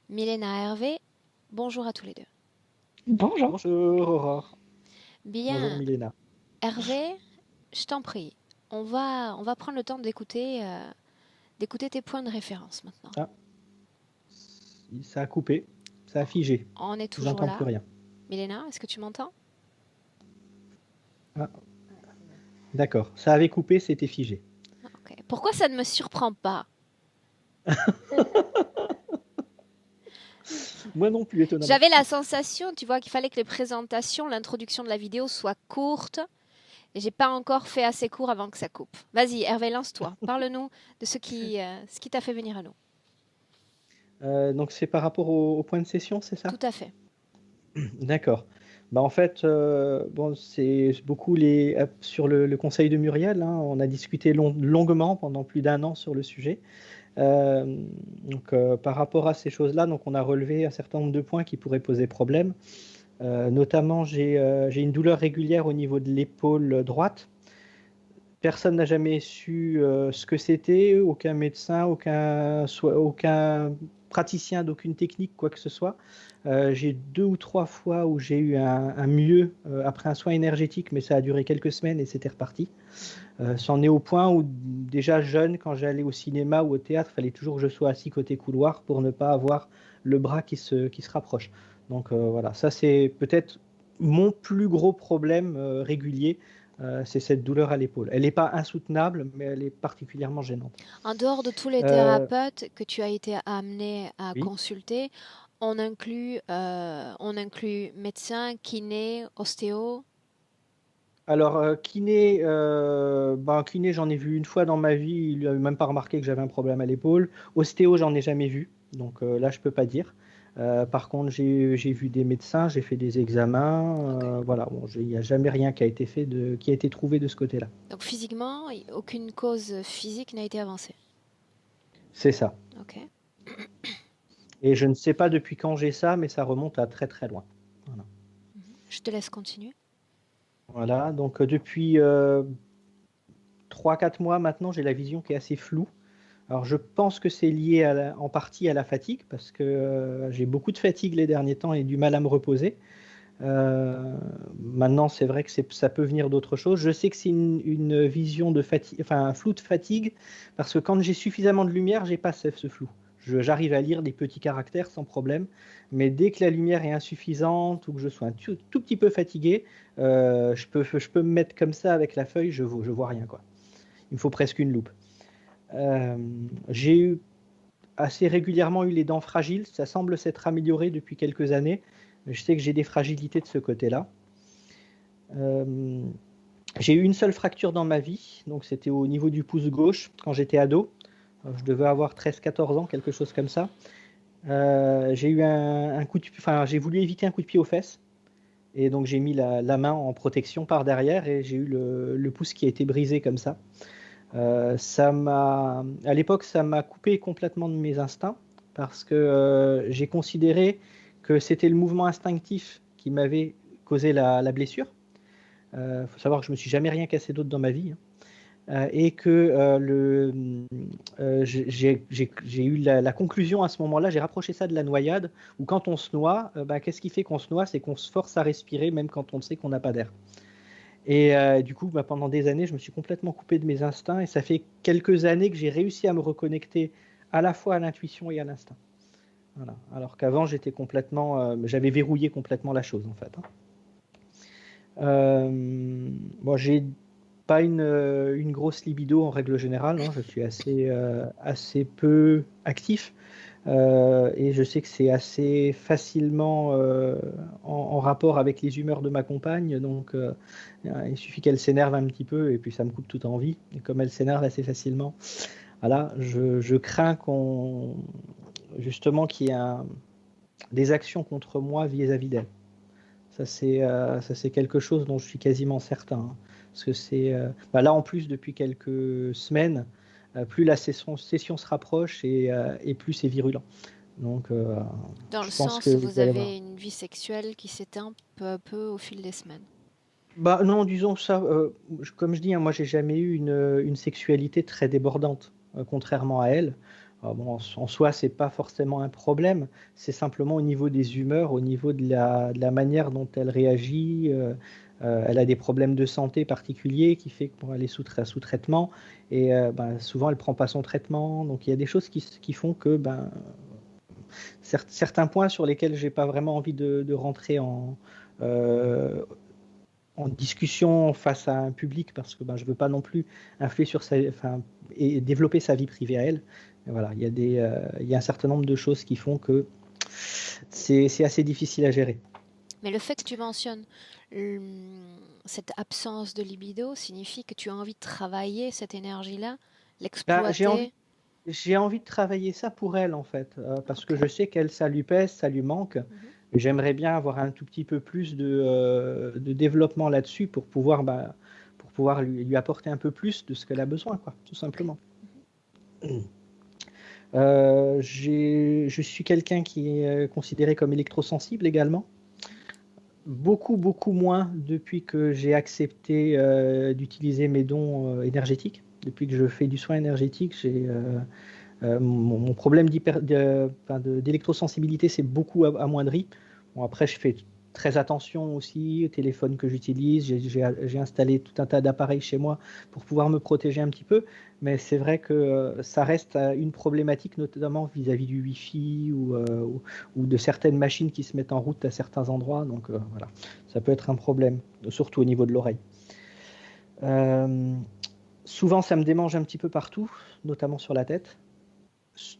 Milena, Hervé, bonjour à tous les deux. Bonjour. Bonjour Aurore. Bonjour Bien, Milena. Hervé, je t'en prie, on va prendre le temps d'écouter tes points de référence maintenant. Ah, ça a coupé, ça a figé. On est toujours J'entends plus là. rien. Milena, est-ce que tu m'entends? Ah, d'accord. Ça avait coupé, c'était figé. Ok. Pourquoi ça ne me surprend pas? Moi non plus, étonnamment. J'avais la sensation, tu vois, qu'il fallait que les présentations, l'introduction de la vidéo soit courte. Et j'ai pas encore fait assez court avant que ça coupe. Vas-y, Hervé, lance-toi. Parle-nous de ce qui t'a fait venir à nous. Donc c'est par rapport au point de session, c'est ça? Tout à fait. D'accord. Bah en fait, bon, c'est beaucoup sur le conseil de Muriel, hein, on a discuté longuement pendant plus d'un an sur le sujet. Euh, par rapport à ces choses-là, donc on a relevé un certain nombre de points qui pourraient poser problème. Notamment, j'ai une douleur régulière au niveau de l'épaule droite. Personne n'a jamais su ce que c'était, aucun médecin, aucun praticien d'aucune technique, quoi que ce soit. J'ai 2 ou 3 fois où j'ai eu un mieux après un soin énergétique, mais ça a duré quelques semaines et c'était reparti. C'en est au point où déjà jeune, quand j'allais au cinéma ou au théâtre, il fallait toujours que je sois assis côté couloir pour ne pas avoir le bras qui se rapproche. Donc voilà, ça c'est peut-être mon plus gros problème régulier, c'est cette douleur à l'épaule. Elle n'est pas insoutenable, mais elle est particulièrement gênante. En dehors de tous les Euh, thérapeutes que tu as été amené à oui. consulter, on inclut médecin, kiné, ostéo. Alors, kiné, j'en ai vu une fois dans ma vie. Il n'a même pas remarqué que j'avais un problème à l'épaule. Ostéo, j'en ai jamais vu. Donc là, je peux pas dire. Par contre, j'ai vu des médecins, j'ai fait des examens. Ok. Voilà, bon, il n'y a jamais rien qui a été qui a été trouvé de ce côté-là. Donc physiquement, aucune cause physique n'a été avancée. C'est ça. Ok. Et je ne sais pas depuis quand j'ai ça, mais ça remonte à très très loin. Voilà. Je te laisse continuer. Voilà, donc depuis 3-4 mois maintenant, j'ai la vision qui est assez floue. Alors, je pense que c'est lié en partie à la fatigue, parce que j'ai beaucoup de fatigue les derniers temps et du mal à me reposer. Maintenant, c'est vrai que ça peut venir d'autre chose. Je sais que c'est une vision de fatigue, enfin un flou de fatigue, parce que quand j'ai suffisamment de lumière, j'ai pas ce flou. J'arrive à lire des petits caractères sans problème, mais dès que la lumière est insuffisante ou que je sois un tout petit peu fatigué, je peux me mettre comme ça avec la feuille, je vois rien, quoi. Il me faut presque une loupe. Euh, j'ai assez régulièrement eu les dents fragiles. Ça semble s'être amélioré depuis quelques années. Mais je sais que j'ai des fragilités de ce côté-là. Euh, j'ai eu une seule fracture dans ma vie. Donc c'était au niveau du pouce gauche quand j'étais ado. Je devais avoir 13-14 ans, quelque chose comme ça. J'ai eu un coup de, enfin, j'ai voulu éviter un coup de pied aux fesses. Et donc j'ai mis la main en protection par derrière et j'ai eu le pouce qui a été brisé comme ça. À l'époque, ça m'a coupé complètement de mes instincts parce que j'ai considéré que c'était le mouvement instinctif qui m'avait causé la blessure. Il faut savoir que je me suis jamais rien cassé d'autre dans ma vie, hein. Et que j'ai eu la conclusion à ce moment-là, j'ai rapproché ça de la noyade, où quand on se noie, bah, qu'est-ce qui fait qu'on se noie? C'est qu'on se force à respirer même quand on sait qu'on n'a pas d'air. Et du coup, bah, pendant des années, je me suis complètement coupé de mes instincts et ça fait quelques années que j'ai réussi à me reconnecter à la fois à l'intuition et à l'instinct. Voilà. Alors qu'avant, j'avais verrouillé complètement la chose en fait, hein. Bon, j'ai pas une grosse libido en règle générale, hein. Je suis assez peu actif. Et je sais que c'est assez facilement en rapport avec les humeurs de ma compagne. Donc, il suffit qu'elle s'énerve un petit peu et puis ça me coupe toute envie. Et comme elle s'énerve assez facilement, voilà, je crains justement qu'il y ait des actions contre moi vis-à-vis d'elle. Ça, c'est quelque chose dont je suis quasiment certain, hein. Parce que bah là, en plus, depuis quelques semaines, plus la session se rapproche et plus c'est virulent. Donc, Dans le je pense sens où qu'il vous doit y avoir. avez une vie sexuelle qui s'éteint peu à peu au fil des semaines. Bah non, disons ça. Comme je dis, hein, moi, j'ai jamais eu une sexualité très débordante, contrairement à elle. Bon, en soi, c'est pas forcément un problème, c'est simplement au niveau des humeurs, au niveau de la manière dont elle réagit. Elle a des problèmes de santé particuliers qui fait qu'elle est sous traitement et souvent elle prend pas son traitement. Donc il y a des choses qui font que certains points sur lesquels j'ai pas vraiment envie de rentrer euh, en discussion face à un public parce que je veux pas non plus influer sur et développer sa vie privée à elle. Et voilà, il y a un certain nombre de choses qui font que c'est assez difficile à gérer. Mais le fait que tu mentionnes cette absence de libido signifie que tu as envie de travailler cette énergie-là, Bah, j'ai envie, l'exploiter. j'ai envie de travailler ça pour elle en fait, parce que Ok. je sais qu'elle, ça lui pèse, ça lui manque. Mhm. J'aimerais bien avoir un tout petit peu plus de développement là-dessus pour pouvoir lui apporter un peu plus de ce qu'elle a besoin, quoi, tout Ok. simplement. Mhm. Je suis quelqu'un qui est considéré comme électrosensible également. Beaucoup, beaucoup moins depuis que j'ai accepté d'utiliser mes dons énergétiques. Depuis que je fais du soin énergétique, mon problème d'électrosensibilité s'est beaucoup amoindri. Bon, après, je fais très attention aussi au téléphone que j'utilise. J'ai installé tout un tas d'appareils chez moi pour pouvoir me protéger un petit peu. Mais c'est vrai que ça reste une problématique, notamment vis-à-vis du Wi-Fi ou de certaines machines qui se mettent en route à certains endroits. Donc voilà, ça peut être un problème, surtout au niveau de l'oreille. Euh, Souvent, ça me démange un petit peu partout, notamment sur la tête.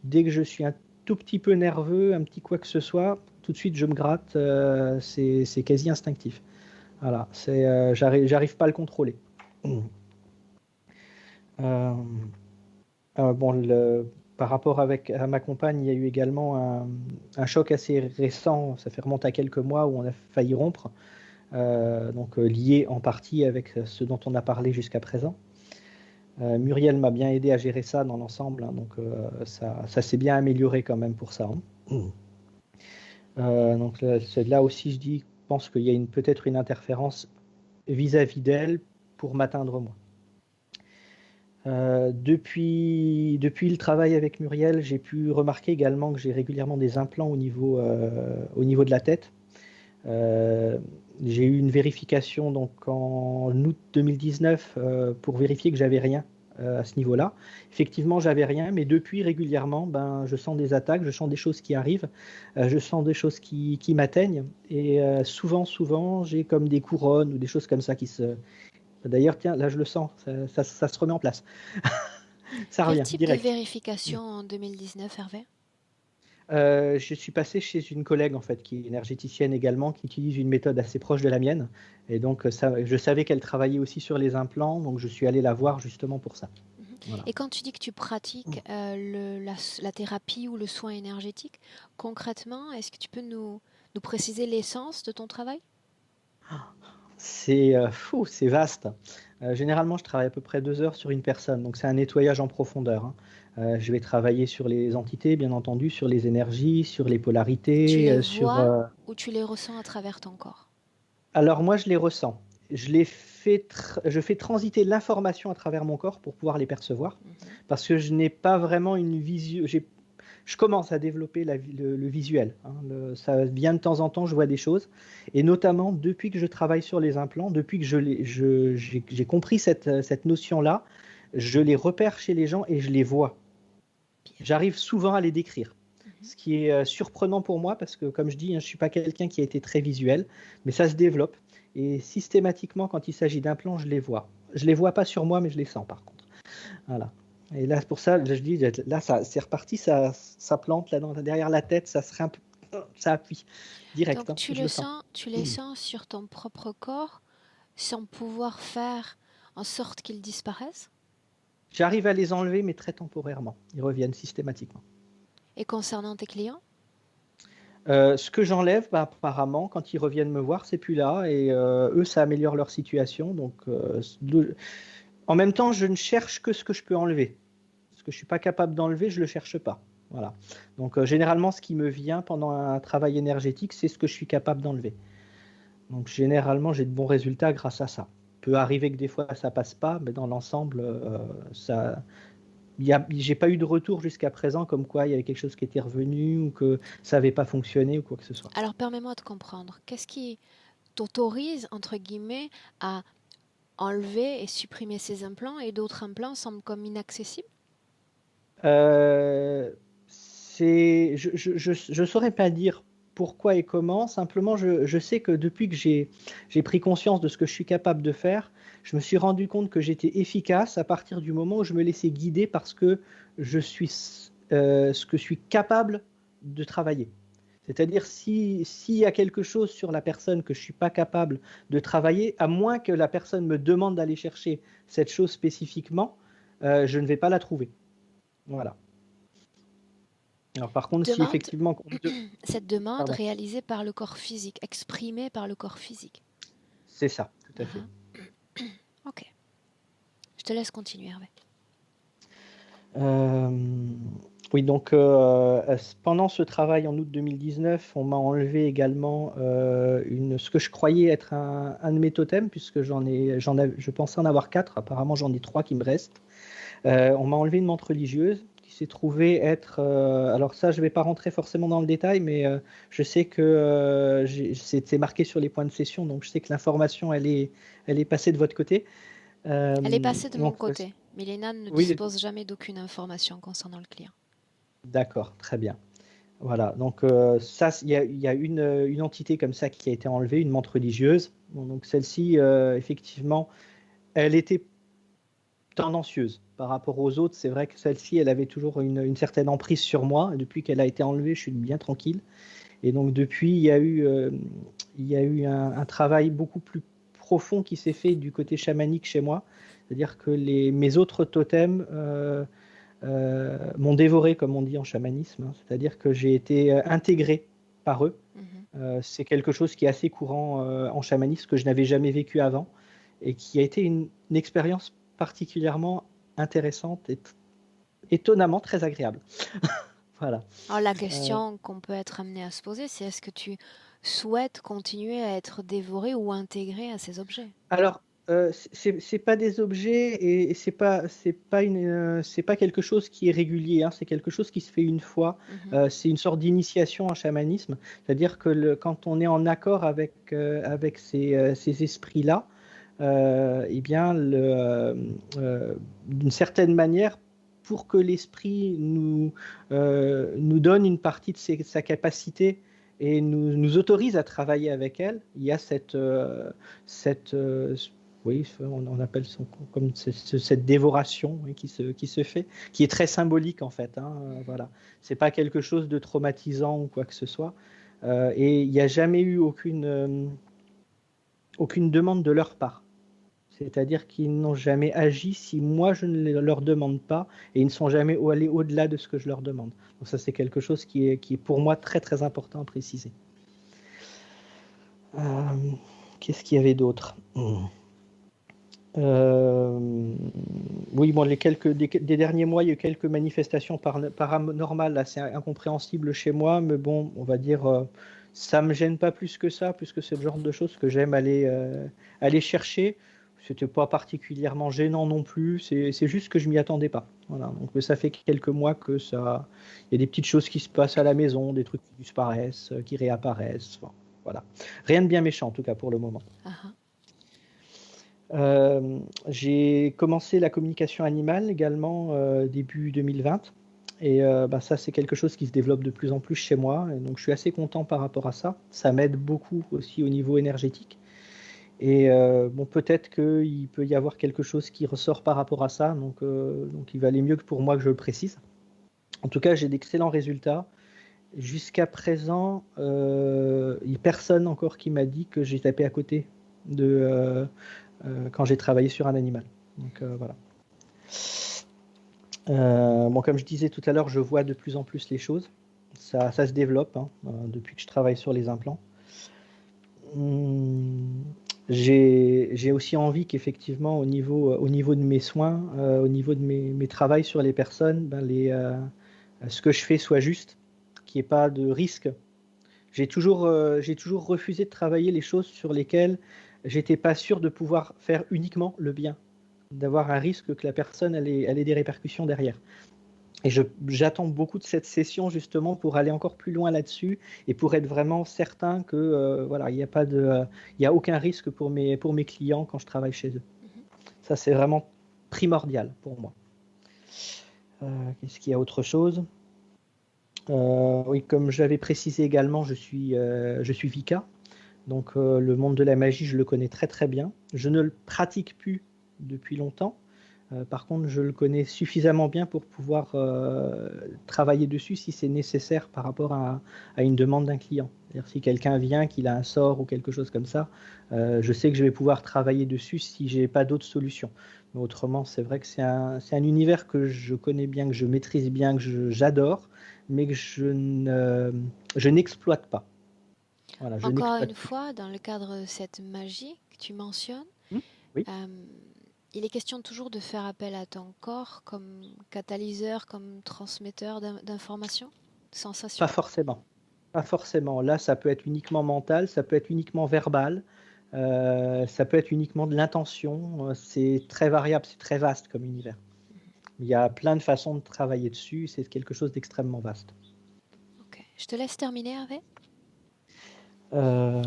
Dès que je suis un tout petit peu nerveux, un petit quoi que ce soit, tout de suite je me gratte, c'est quasi instinctif. Voilà, j'arrive pas à le contrôler. Euh, bon, par rapport à ma compagne, il y a eu également un choc assez récent, ça fait remonter à quelques mois où on a failli rompre, lié en partie avec ce dont on a parlé jusqu'à présent. Muriel m'a bien aidé à gérer ça dans l'ensemble, hein, ça s'est bien amélioré quand même pour ça, hein. C'est là aussi, je pense qu'il y a peut-être une interférence vis-à-vis d'elle pour m'atteindre moi. Depuis le travail avec Muriel, j'ai pu remarquer également que j'ai régulièrement des implants au niveau de la tête. Euh, j'ai eu une vérification donc en août 2019 pour vérifier que j'avais rien à ce niveau-là. Effectivement, j'avais rien, mais depuis régulièrement, je sens des attaques, je sens des choses qui arrivent, je sens des choses qui m'atteignent, et souvent, j'ai comme des couronnes ou des choses comme ça qui se. D'ailleurs, tiens, là, je le sens, ça se remet en place, ça Quel revient type de direct. vérification en 2019, Hervé? Je suis passé chez une collègue en fait qui est énergéticienne également, qui utilise une méthode assez proche de la mienne. Et donc je savais qu'elle travaillait aussi sur les implants, donc je suis allé la voir justement pour ça. Mhm. Voilà. Et quand tu dis que tu pratiques la thérapie ou le soin énergétique, concrètement, est-ce que tu peux nous préciser l'essence de ton travail? C'est vaste. Généralement, je travaille à peu près 2 heures sur une personne, donc c'est un nettoyage en profondeur, hein. Je vais travailler sur les entités, bien entendu, sur les énergies, sur les Tu polarités, les sur. vois ou tu les ressens à travers ton corps? Alors moi, je les ressens. Je fais transiter l'information à travers mon corps pour pouvoir les percevoir, Mhm. parce que je n'ai pas vraiment une visu. Je commence à développer le visuel, hein. Ça vient de temps en temps, je vois des choses, et notamment depuis que je travaille sur les implants, depuis que j'ai compris cette notion-là, je les repère chez les gens et je les vois. Bien. J'arrive souvent à les décrire. Mhm. Ce qui est surprenant pour moi parce que, comme je dis, hein, je ne suis pas quelqu'un qui a été très visuel, mais ça se développe. Et systématiquement, quand il s'agit d'implants, je les vois. Je ne les vois pas sur moi, mais je les sens par contre. Voilà. Et là, pour ça, je dis, là, c'est reparti, ça plante là, derrière la tête, ça appuie direct, Donc hein, je le sens. tu les sens sur ton propre corps sans pouvoir faire en sorte qu'ils disparaissent? J'arrive à les enlever, mais très temporairement. Ils reviennent systématiquement. Et concernant tes clients? Ce que j'enlève, apparemment, quand ils reviennent me voir, c'est plus là. Et eux, ça améliore leur situation. En même temps, je ne cherche que ce que je peux enlever. Ce que je ne suis pas capable d'enlever, je ne le cherche pas. Voilà. Donc, généralement, ce qui me vient pendant un travail énergétique, c'est ce que je suis capable d'enlever. Donc, généralement, j'ai de bons résultats grâce à ça. Peut arriver que des fois, ça passe pas, mais dans l'ensemble, ça, j'ai pas eu de retour jusqu'à présent comme quoi il y avait quelque chose qui était revenu ou que ça n'avait pas fonctionné ou quoi que ce soit. Alors, permets-moi de comprendre. Qu'est-ce qui t'autorise, entre guillemets, à enlever et supprimer ces implants et d'autres implants semblent comme inaccessibles? Euh, je saurais pas dire pourquoi et comment. Simplement, je sais que depuis que j'ai pris conscience de ce que je suis capable de faire, je me suis rendu compte que j'étais efficace à partir du moment où je me laissais guider parce que je suis ce que je suis capable de travailler. C'est-à-dire, s'il y a quelque chose sur la personne que je ne suis pas capable de travailler, à moins que la personne me demande d'aller chercher cette chose spécifiquement, je ne vais pas la trouver. Voilà. Alors, par contre, si Demande, effectivement, cette demande pardon, réalisée par le corps physique, exprimée par le corps physique. c'est ça, tout à fait. Ah, ok. Je te laisse continuer, Hervé. Euh, oui, donc pendant ce travail en août 2019, on m'a enlevé également ce que je croyais être un de mes totems, puisque je pensais en avoir 4, apparemment j'en ai 3 qui me restent. On m'a enlevé une menthe religieuse qui s'est trouvée être. Alors, ça, je ne vais pas rentrer forcément dans le détail, mais je sais que c'est marqué sur les points de session, donc je sais que l'information, elle est passée de votre côté. Elle est passée de mon Donc, côté. Milena ne oui, dispose jamais d'aucune information concernant le client. d'accord, très bien. Voilà, donc ça, il y a une entité comme ça qui a été enlevée, une menthe religieuse. Bon, donc, celle-ci, effectivement, elle était tendancieuse par rapport aux autres. C'est vrai que celle-ci, elle avait toujours une certaine emprise sur moi. Et depuis qu'elle a été enlevée, je suis bien tranquille. Et donc depuis, il y a eu un travail beaucoup plus profond qui s'est fait du côté chamanique chez moi. C'est-à-dire que mes autres totems m'ont dévoré, comme on dit en chamanisme. C'est-à-dire que j'ai été intégré par eux. Mhm. C'est quelque chose qui est assez courant en chamanisme que je n'avais jamais vécu avant et qui a été une expérience particulièrement intéressante et étonnamment très agréable. Voilà. Alors la Euh, question qu'on peut être amené à se poser, c'est est-ce que tu souhaites continuer à être dévoré ou intégré à ces objets? alors, c'est pas des objets et c'est pas quelque chose qui est régulier, hein, c'est quelque chose qui se fait une fois. Mhm. C'est une sorte d'initiation en chamanisme, c'est-à-dire que quand on est en accord avec ces esprits-là, eh bien, d'une certaine manière, pour que l'esprit nous donne une partie de sa capacité et nous autorise à travailler avec elle, il y a cette oui, on appelle ça comme cette dévoration, oui, qui se fait, qui est très symbolique en fait. Hein, voilà, c'est pas quelque chose de traumatisant ou quoi que ce soit. Et il n'y a jamais eu aucune demande de leur part. C'est-à-dire qu'ils n'ont jamais agi si moi je ne leur demande pas et ils ne sont jamais allés au-delà de ce que je leur demande. Donc ça c'est quelque chose qui est pour moi très très important à préciser. Euh, Qu'est-ce qu'il y avait d'autre? Oui, bon, des derniers mois, il y a eu quelques manifestations paranormales assez incompréhensibles chez moi, mais bon, on va dire, ça me gêne pas plus que ça, puisque c'est le genre de choses que j'aime aller chercher. C'était pas particulièrement gênant non plus, c'est juste que je m'y attendais pas. Voilà, donc ça fait quelques mois que ça, il y a des petites choses qui se passent à la maison, des trucs qui disparaissent, qui réapparaissent. Enfin, voilà, rien de bien méchant en tout cas pour le moment. Ah ah. J'ai commencé la communication animale également début 2020. Et bah, ça, c'est quelque chose qui se développe de plus en plus chez moi. Et donc, je suis assez content par rapport à ça. Ça m'aide beaucoup aussi au niveau énergétique. Et bon, peut-être qu'il peut y avoir quelque chose qui ressort par rapport à ça. Donc il valait mieux que pour moi que je le précise. En tout cas, j'ai d'excellents résultats. Jusqu'à présent, il n'y a personne encore qui m'a dit que j'ai tapé à côté quand j'ai travaillé sur un animal. Donc voilà. Bon, comme je disais tout à l'heure, je vois de plus en plus les choses. Ça se développe hein, depuis que je travaille sur les implants. Hum, j'ai aussi envie qu'effectivement, au niveau de mes soins, au niveau de mes travails sur les personnes, ben ce que je fais soit juste, qu'il n'y ait pas de risque. J'ai toujours refusé de travailler les choses sur lesquelles j'étais pas sûr de pouvoir faire uniquement le bien. d'avoir un risque que la personne elle ait des répercussions derrière. Et j'attends beaucoup de cette session justement pour aller encore plus loin là-dessus et pour être vraiment certain que voilà, il y a aucun risque pour mes clients quand je travaille chez eux. Ça, c'est vraiment primordial pour moi. Qu'est-ce qu'il y a autre chose? Oui, comme j'avais précisé également, je suis Vika. Donc le monde de la magie, je le connais très très bien. Je ne le pratique plus depuis longtemps. Par contre, je le connais suffisamment bien pour pouvoir travailler dessus si c'est nécessaire par rapport à une demande d'un client. C'est-à-dire si quelqu'un vient, qu'il a un sort ou quelque chose comme ça, je sais que je vais pouvoir travailler dessus si j'ai pas d'autre solution. Mais autrement, c'est vrai que c'est un univers que je connais bien, que je maîtrise bien, j'adore, mais que je n'exploite pas. Voilà, je Encore n'exploite une plus. fois, dans le cadre de cette magie que tu mentionnes, Hmm. Oui, euh, il est question toujours de faire appel à ton corps comme catalyseur, comme transmetteur d'informations, de pas sensations. forcément. Pas forcément. Là, ça peut être uniquement mental, ça peut être uniquement verbal, ça peut être uniquement de l'intention. C'est très variable, c'est très vaste comme univers. Il y a plein de façons de travailler dessus. C'est quelque chose d'extrêmement vaste. Ok. Je te laisse terminer, Hervé. Euh,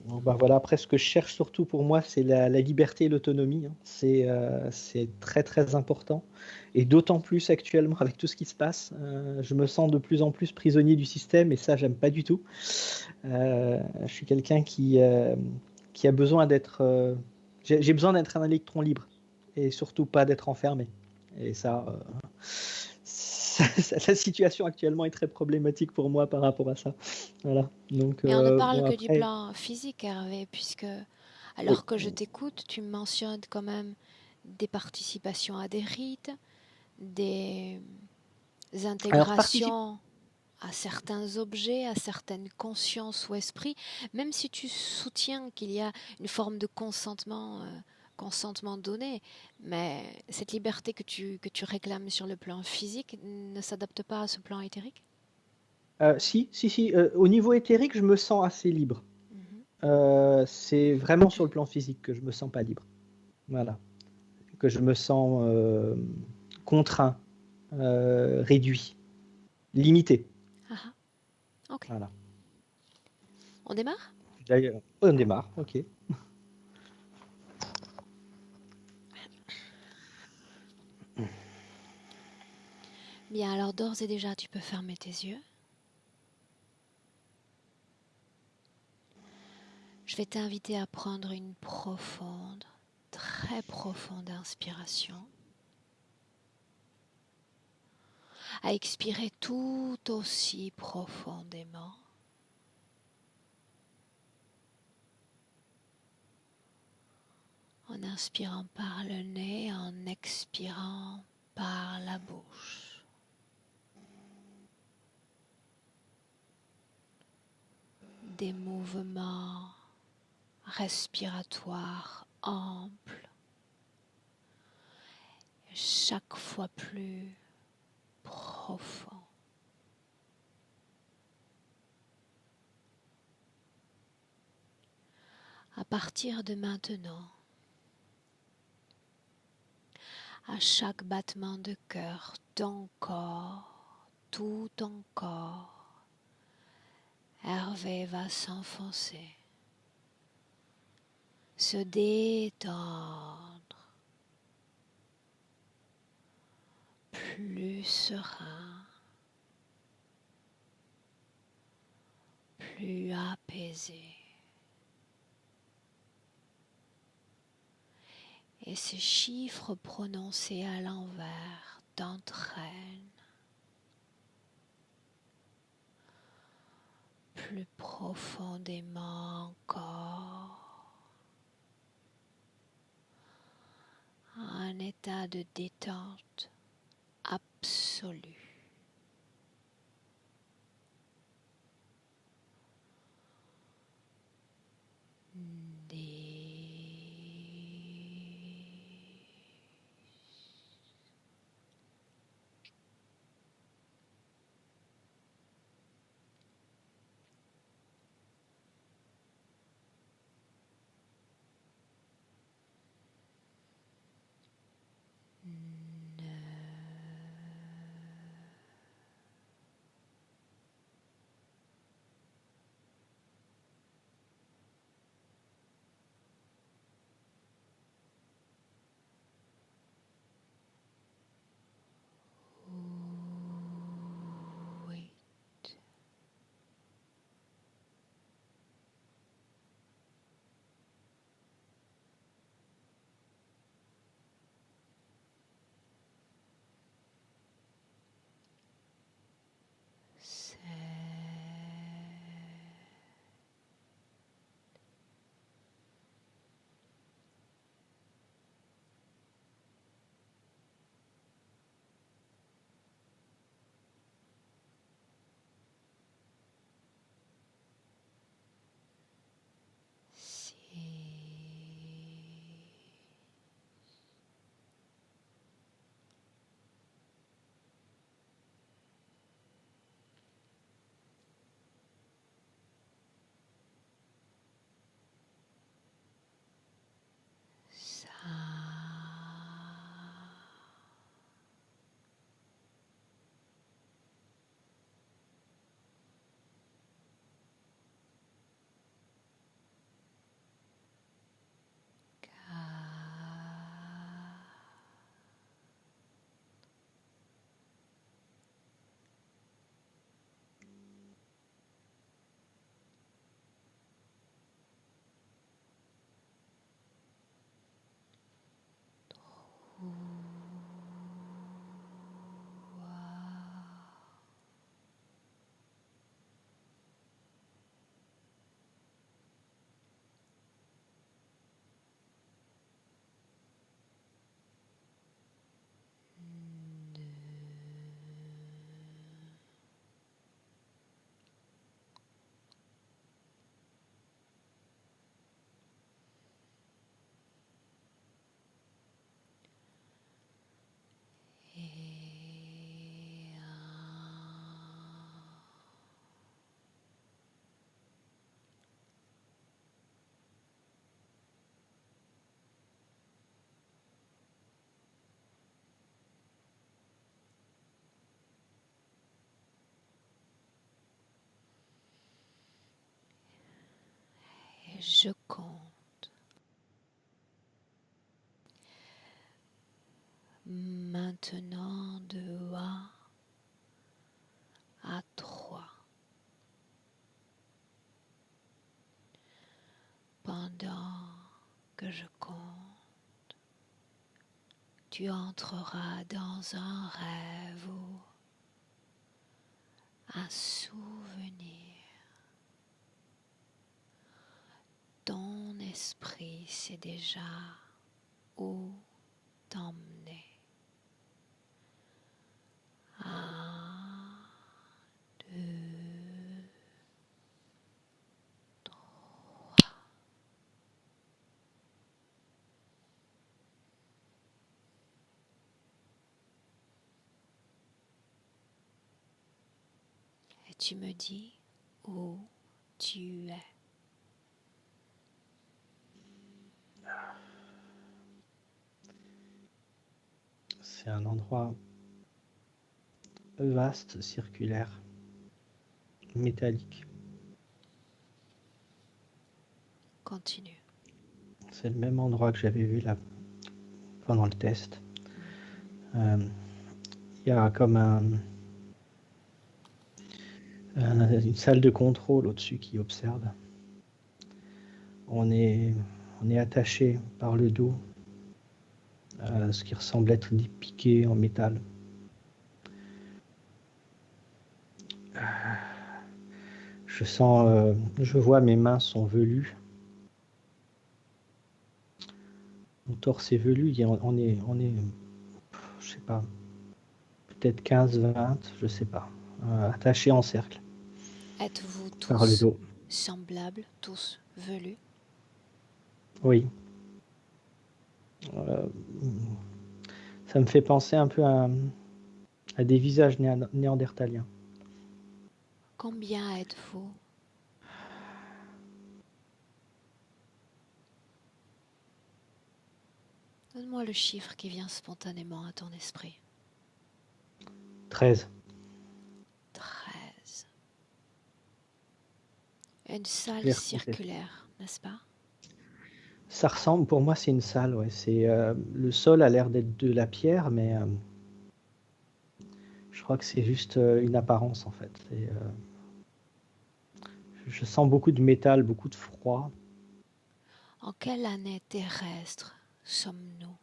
bon, bah voilà, après, ce que je cherche surtout pour moi, c'est la liberté et l'autonomie, hein. C'est très, très important. Et d'autant plus actuellement avec tout ce qui se passe, je me sens de plus en plus prisonnier du système et ça, j'aime pas du tout. Je suis quelqu'un qui a besoin d'être. J'ai besoin d'être un électron libre et surtout pas d'être enfermé. Et ça, la situation actuellement est très problématique pour moi par rapport à ça. Voilà. Donc, Mais on ne bon, parle que du après, plan physique, Hervé, puisque oui. alors que je t'écoute, tu mentionnes quand même des participations à des rites, des Alors, participe. intégrations à certains objets, à certaines consciences ou esprits, même si tu soutiens qu'il y a une forme de consentement donné, mais cette liberté que tu réclames sur le plan physique ne s'adapte pas à ce plan éthérique. Si, si, si. Au niveau éthérique, je me sens assez libre. Mhm. C'est vraiment sur le plan physique que je me sens pas libre. Voilà. Que je me sens contraint, réduit, limité. Ah, ah, ok. Voilà. On démarre? D'ailleurs, on démarre, ok. Bien, alors d'ores et déjà, tu peux fermer tes yeux. Je vais t'inviter à prendre une profonde, très profonde inspiration, à expirer tout aussi profondément, en inspirant par le nez, en expirant par la bouche. Des mouvements respiratoires amples, chaque fois plus profonds. À partir de maintenant, à chaque battement de cœur, ton corps, tout ton corps, Hervé va s'enfoncer, se détendre, plus serein, plus apaisé. Et ces chiffres prononcés à l'envers t'entraînent plus profondément encore, à un état de détente absolue. Et je compte. Maintenant de 1 à 3. Pendant que je compte, tu entreras dans un rêve ou un souvenir. Ton esprit sait déjà où t'emmener. 1, 2, 3. Et tu me dis où tu es. C'est un endroit vaste, circulaire, métallique. Continue. C'est le même endroit que j'avais vu là pendant le test. Il y a comme une salle de contrôle au-dessus qui observe. On est attaché par le dos à ce qui ressemble être des piquets en métal. Je vois mes mains sont velues. Mon torse est velu. On est, je sais pas, peut-être 15, 20, je sais pas, attachés en cercle Êtes-vous par le tous dos. semblables, tous velus? Oui. Euh, Ça me fait penser un peu à des visages néandertaliens. Combien êtes-vous? Donne-moi le chiffre qui vient spontanément à ton esprit. 13. 13. Une salle Je l'ai recompté. circulaire, n'est-ce pas? Ça ressemble, pour moi, c'est une salle. Ouais. Le sol a l'air d'être de la pierre, mais je crois que c'est juste une apparence en fait. Je sens beaucoup de métal, beaucoup de froid. En quelle année terrestre sommes-nous?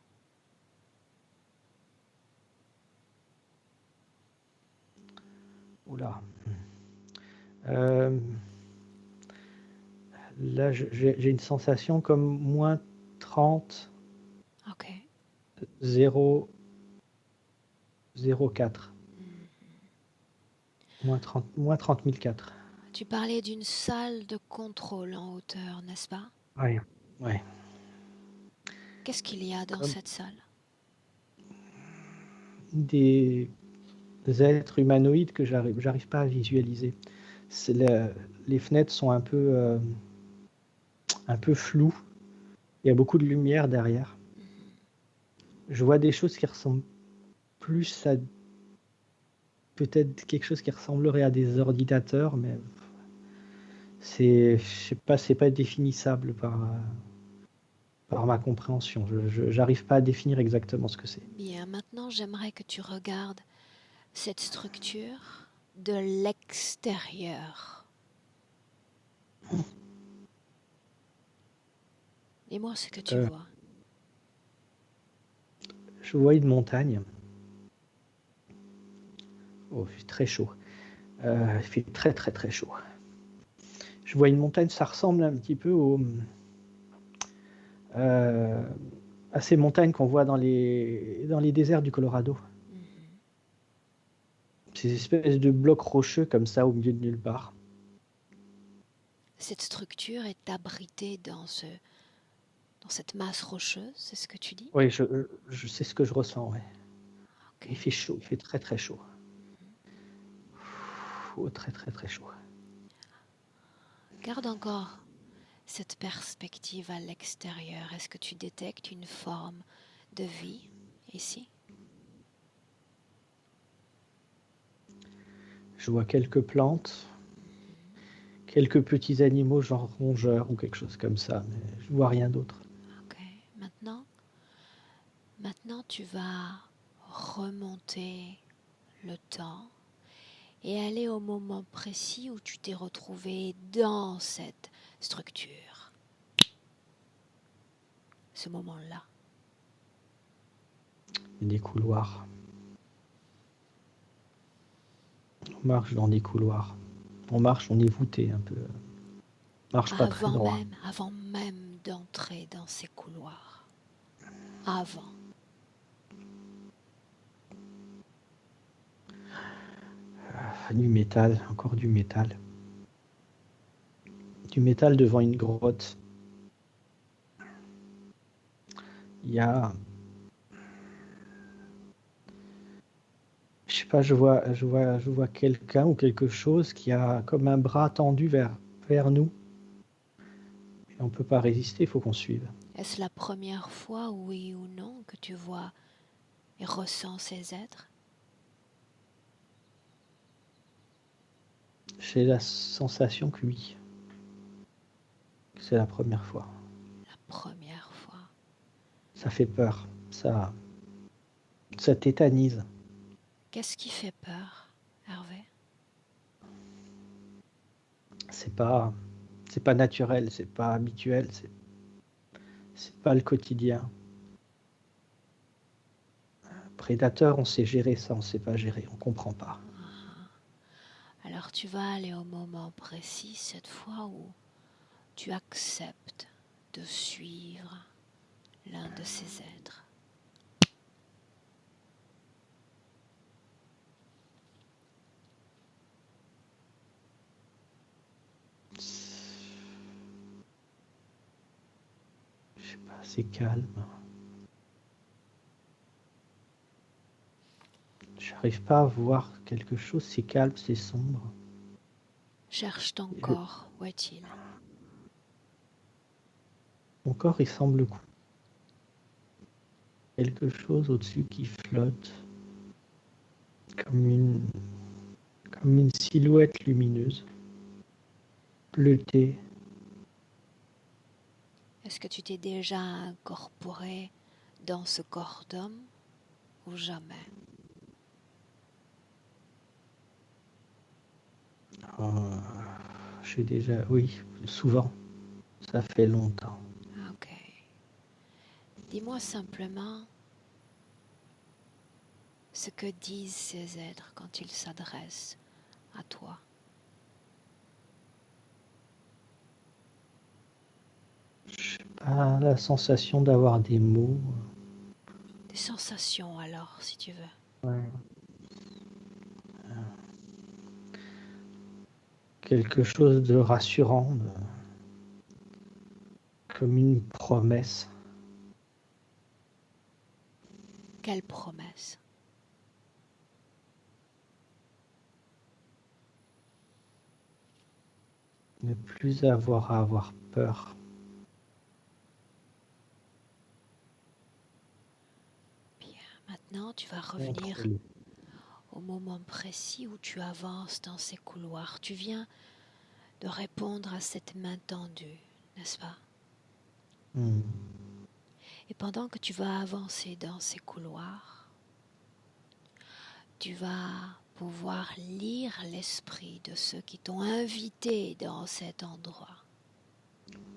Oula. Euh, Là, j'ai une sensation comme moins 30, Ok. 0, 0,4. Moins 30 004. Tu parlais d'une salle de contrôle en hauteur, n'est-ce pas? Oui, ouais. Qu'est-ce qu'il y a dans Comme cette salle? des êtres humanoïdes que j'arrive pas à visualiser. Les fenêtres sont un peu floues. Il y a beaucoup de lumière derrière. Je vois des choses qui ressemblent plus à peut-être quelque chose qui ressemblerait à des ordinateurs, mais je sais pas, c'est pas définissable par ma compréhension. J'arrive pas à définir exactement ce que c'est. Bien, maintenant j'aimerais que tu regardes cette structure de l'extérieur. Dis-moi ce que tu Euh, vois. je vois une montagne. Oh, il fait très chaud. Il fait très très très chaud. Je vois une montagne, ça ressemble un petit peu euh, à ces montagnes qu'on voit dans les déserts du Colorado. Mhm. Ces espèces de blocs rocheux comme ça au milieu de nulle part. Cette structure est abritée dans cette masse rocheuse, c'est ce que tu dis? Oui, je sais ce que je ressens. Ouais. Ok. Il fait chaud, il fait très très chaud. Oh, très très très chaud. Garde encore cette perspective à l'extérieur. Est-ce que tu détectes une forme de vie ici? Je vois quelques plantes, quelques petits animaux, genre rongeurs ou quelque chose comme ça, mais je vois rien d'autre. Ok. Maintenant, tu vas remonter le temps et aller au moment précis où tu t'es retrouvé dans cette structure. Ce moment-là. Il y a des couloirs. On marche dans des couloirs. On marche, on est voûté un peu. On marche pas très droit. Avant même d'entrer dans ces couloirs. Avant. Du métal, encore du métal. Du métal devant une grotte. Il y a... Je sais pas, je vois quelqu'un ou quelque chose qui a comme un bras tendu vers nous. Et on peut pas résister, il faut qu'on suive. Est-ce la première fois, oui ou non, que tu vois et ressens ces êtres? J'ai la sensation que oui. C'est la première fois. La première fois. Ça fait peur. Ça tétanise. Qu'est-ce qui fait peur, Hervé? C'est pas, c'est pas naturel, c'est pas habituel, c'est pas le quotidien. Prédateur, on sait gérer ça, on sait pas gérer, on comprend pas. Alors tu vas aller au moment précis cette fois où tu acceptes de suivre l'un de ces êtres. Je sais pas, c'est calme. J'arrive pas à voir quelque chose, c'est calme, c'est sombre. Cherche ton Je- corps, où est-il? Mon corps, il semble quelque chose au-dessus qui flotte, comme une, comme une silhouette lumineuse, bleutée. Est-ce que tu t'es déjà incorporé dans ce corps d'homme ou jamais? Euh, j'ai déjà, oui, souvent. Ça fait longtemps. Ok. Dis-moi simplement ce que disent ces êtres quand ils s'adressent à toi. J'ai pas la sensation d'avoir des mots. Des sensations alors, si tu veux. Ouais. Quelque chose de rassurant, comme une promesse. Quelle promesse? Ne plus avoir à avoir peur. Bien, maintenant tu vas revenir Contrôler. au moment précis où tu avances dans ces couloirs. Tu viens de répondre à cette main tendue, n'est-ce pas? Hmm. Et pendant que tu vas avancer dans ces couloirs, tu vas pouvoir lire l'esprit de ceux qui t'ont invité dans cet endroit.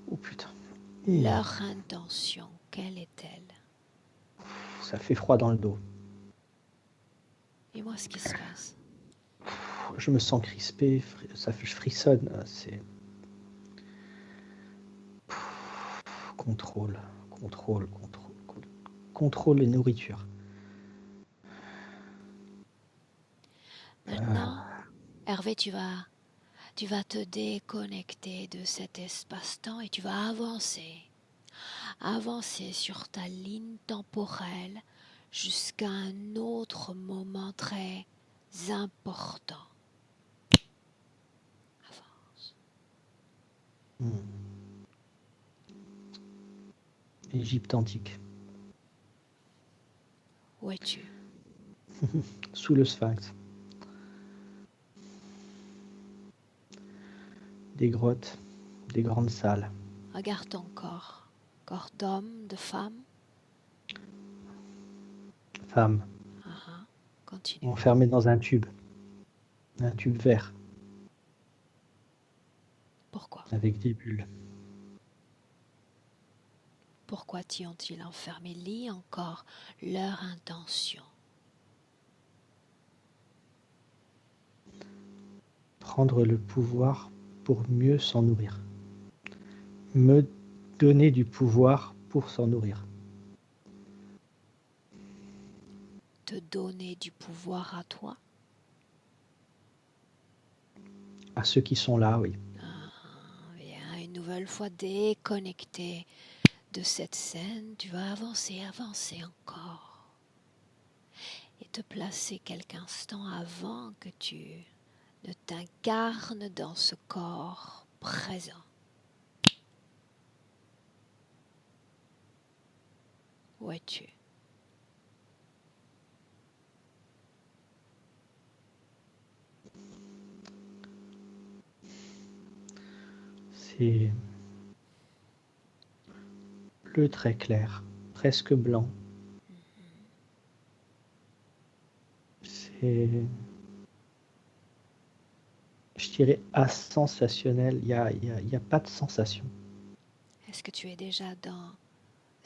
Oh putain. Leur intention, quelle est-elle? Ça fait froid dans le dos. Dis-moi ce qui se passe. Je me sens crispé, je frissonne. C'est contrôle, contrôle et nourriture. Maintenant, Hervé, tu vas te déconnecter de cet espace-temps et tu vas avancer sur ta ligne temporelle jusqu'à un autre moment très important. Avance. Égypte antique. Où es-tu? Sous le sphinx. des grottes, des grandes salles. Regarde ton corps. Corps d'homme, de femme. Femmes Continue. enfermées dans un tube vert Pourquoi? avec des bulles. Pourquoi t'y ont-ils enfermé? Lis encore leur intention. Prendre le pouvoir pour mieux s'en nourrir. Me donner du pouvoir pour s'en nourrir. Te donner du pouvoir à toi? À ceux qui sont là, oui. Bien, une nouvelle fois déconnecté de cette scène, tu vas avancer encore. Et te placer quelques instants avant que tu ne t'incarnes dans ce corps présent. Où es-tu? C'est bleu très clair, presque blanc. C'est, je dirais, asensationnel. Il y a pas de sensation. Est-ce que tu es déjà dans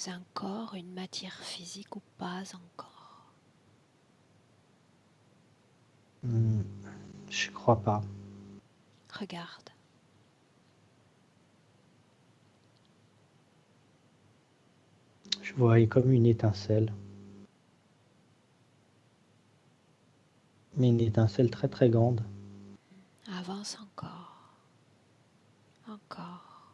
un corps, une matière physique ou pas encore? Je crois pas. Regarde. Je vois comme une étincelle. Mais une étincelle très très grande. Avance encore. Encore.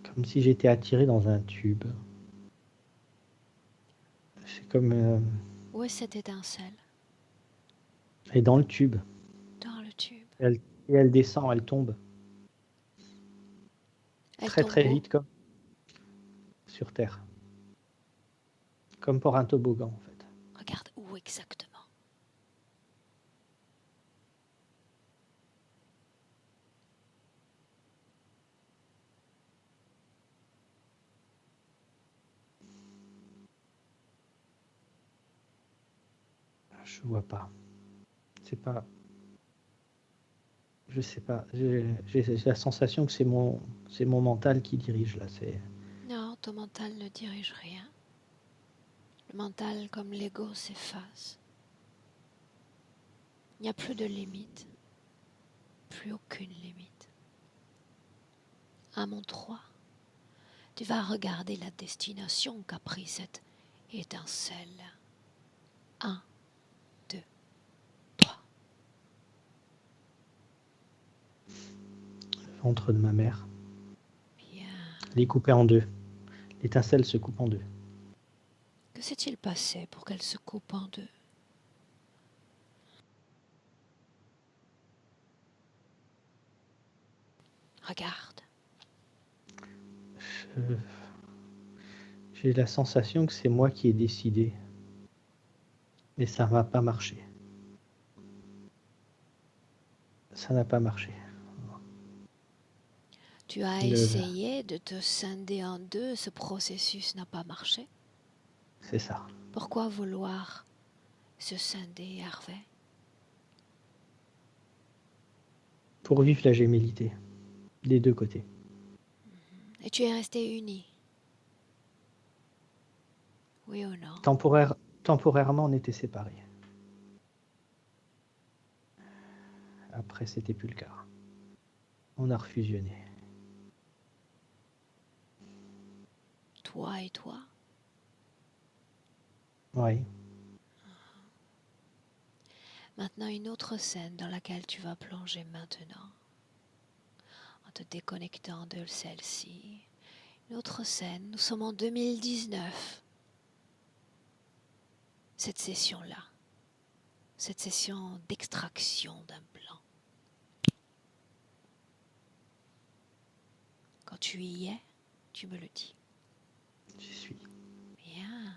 Comme si j'étais attiré dans un tube. C'est comme... Où est cette étincelle? et dans le tube. Dans le tube. Et elle descend, elle tombe. Elle Très tombe très où? vite comme sur Terre. Comme pour un toboggan en fait. Regarde où exactement. Je vois pas. C'est pas... Je sais pas. J'ai la sensation que c'est mon mental qui dirige là. Non, ton mental ne dirige rien. Le mental, comme l'ego, s'efface. Il n'y a plus de limite. Plus aucune limite. À mon 3, tu vas regarder la destination qu'a pris cette étincelle. 1, 2, 3. Le ventre de ma mère. Bien. Elle est coupée en deux. L'étincelle se coupe en deux. Que s'est-il passé pour qu'elle se coupe en deux? Regarde. J'ai la sensation que c'est moi qui ai décidé. Mais ça va pas marché. Ça n'a pas marché. Tu as essayé de te scinder en deux, ce processus n'a pas marché. C'est ça. Pourquoi vouloir se scinder, Hervé? Pour vivre la gémellité. Des deux côtés. Et tu es resté uni? Oui ou non? Temporairement, on était séparés. Après, c'était plus le cas. On a refusionné. Toi et toi? Oui. Maintenant, une autre scène dans laquelle tu vas plonger maintenant, en te déconnectant de celle-ci. Une autre scène, nous sommes en 2019. Cette session-là, cette session d'extraction d'un plan. Quand tu y es, tu me le dis. J'y suis. Bien.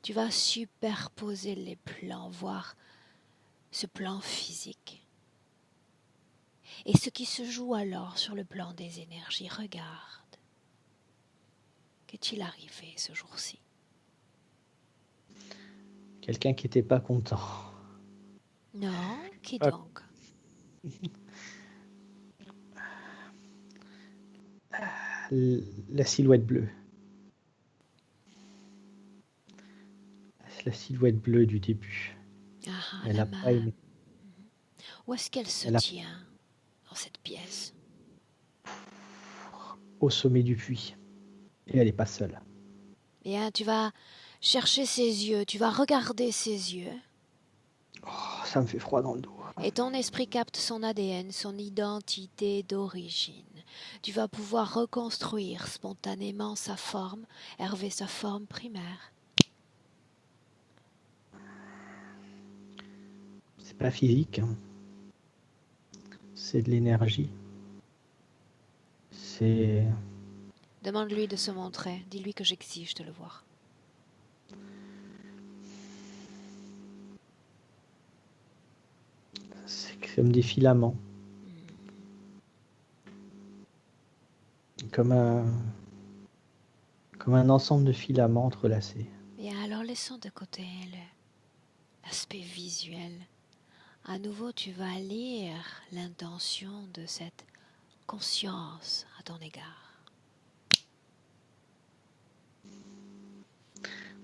Tu vas superposer les plans, voir ce plan physique. Et ce qui se joue alors sur le plan des énergies, regarde. Qu'est-il arrivé ce jour-ci? Quelqu'un qui n'était pas content. Non, qui Ah, donc? la silhouette bleue. La silhouette bleue du début. Ah, Elle la a pas main. aimé. Où est-ce qu'elle se Elle a tient dans cette pièce? au sommet du puits. Et elle n'est pas seule. Bien, tu vas chercher ses yeux, tu vas regarder ses yeux, Oh, ça me fait froid dans le dos. et ton esprit capte son ADN, son identité d'origine. Tu vas pouvoir reconstruire spontanément sa forme, Hervé, sa forme primaire. C'est pas physique, hein. C'est de l'énergie. C'est Demande-lui de se montrer, dis-lui que j'exige de le voir. comme des filaments. Comme un ensemble de filaments entrelacés. Bien, alors laissons de côté l'aspect visuel. À nouveau, tu vas lire l'intention de cette conscience à ton égard.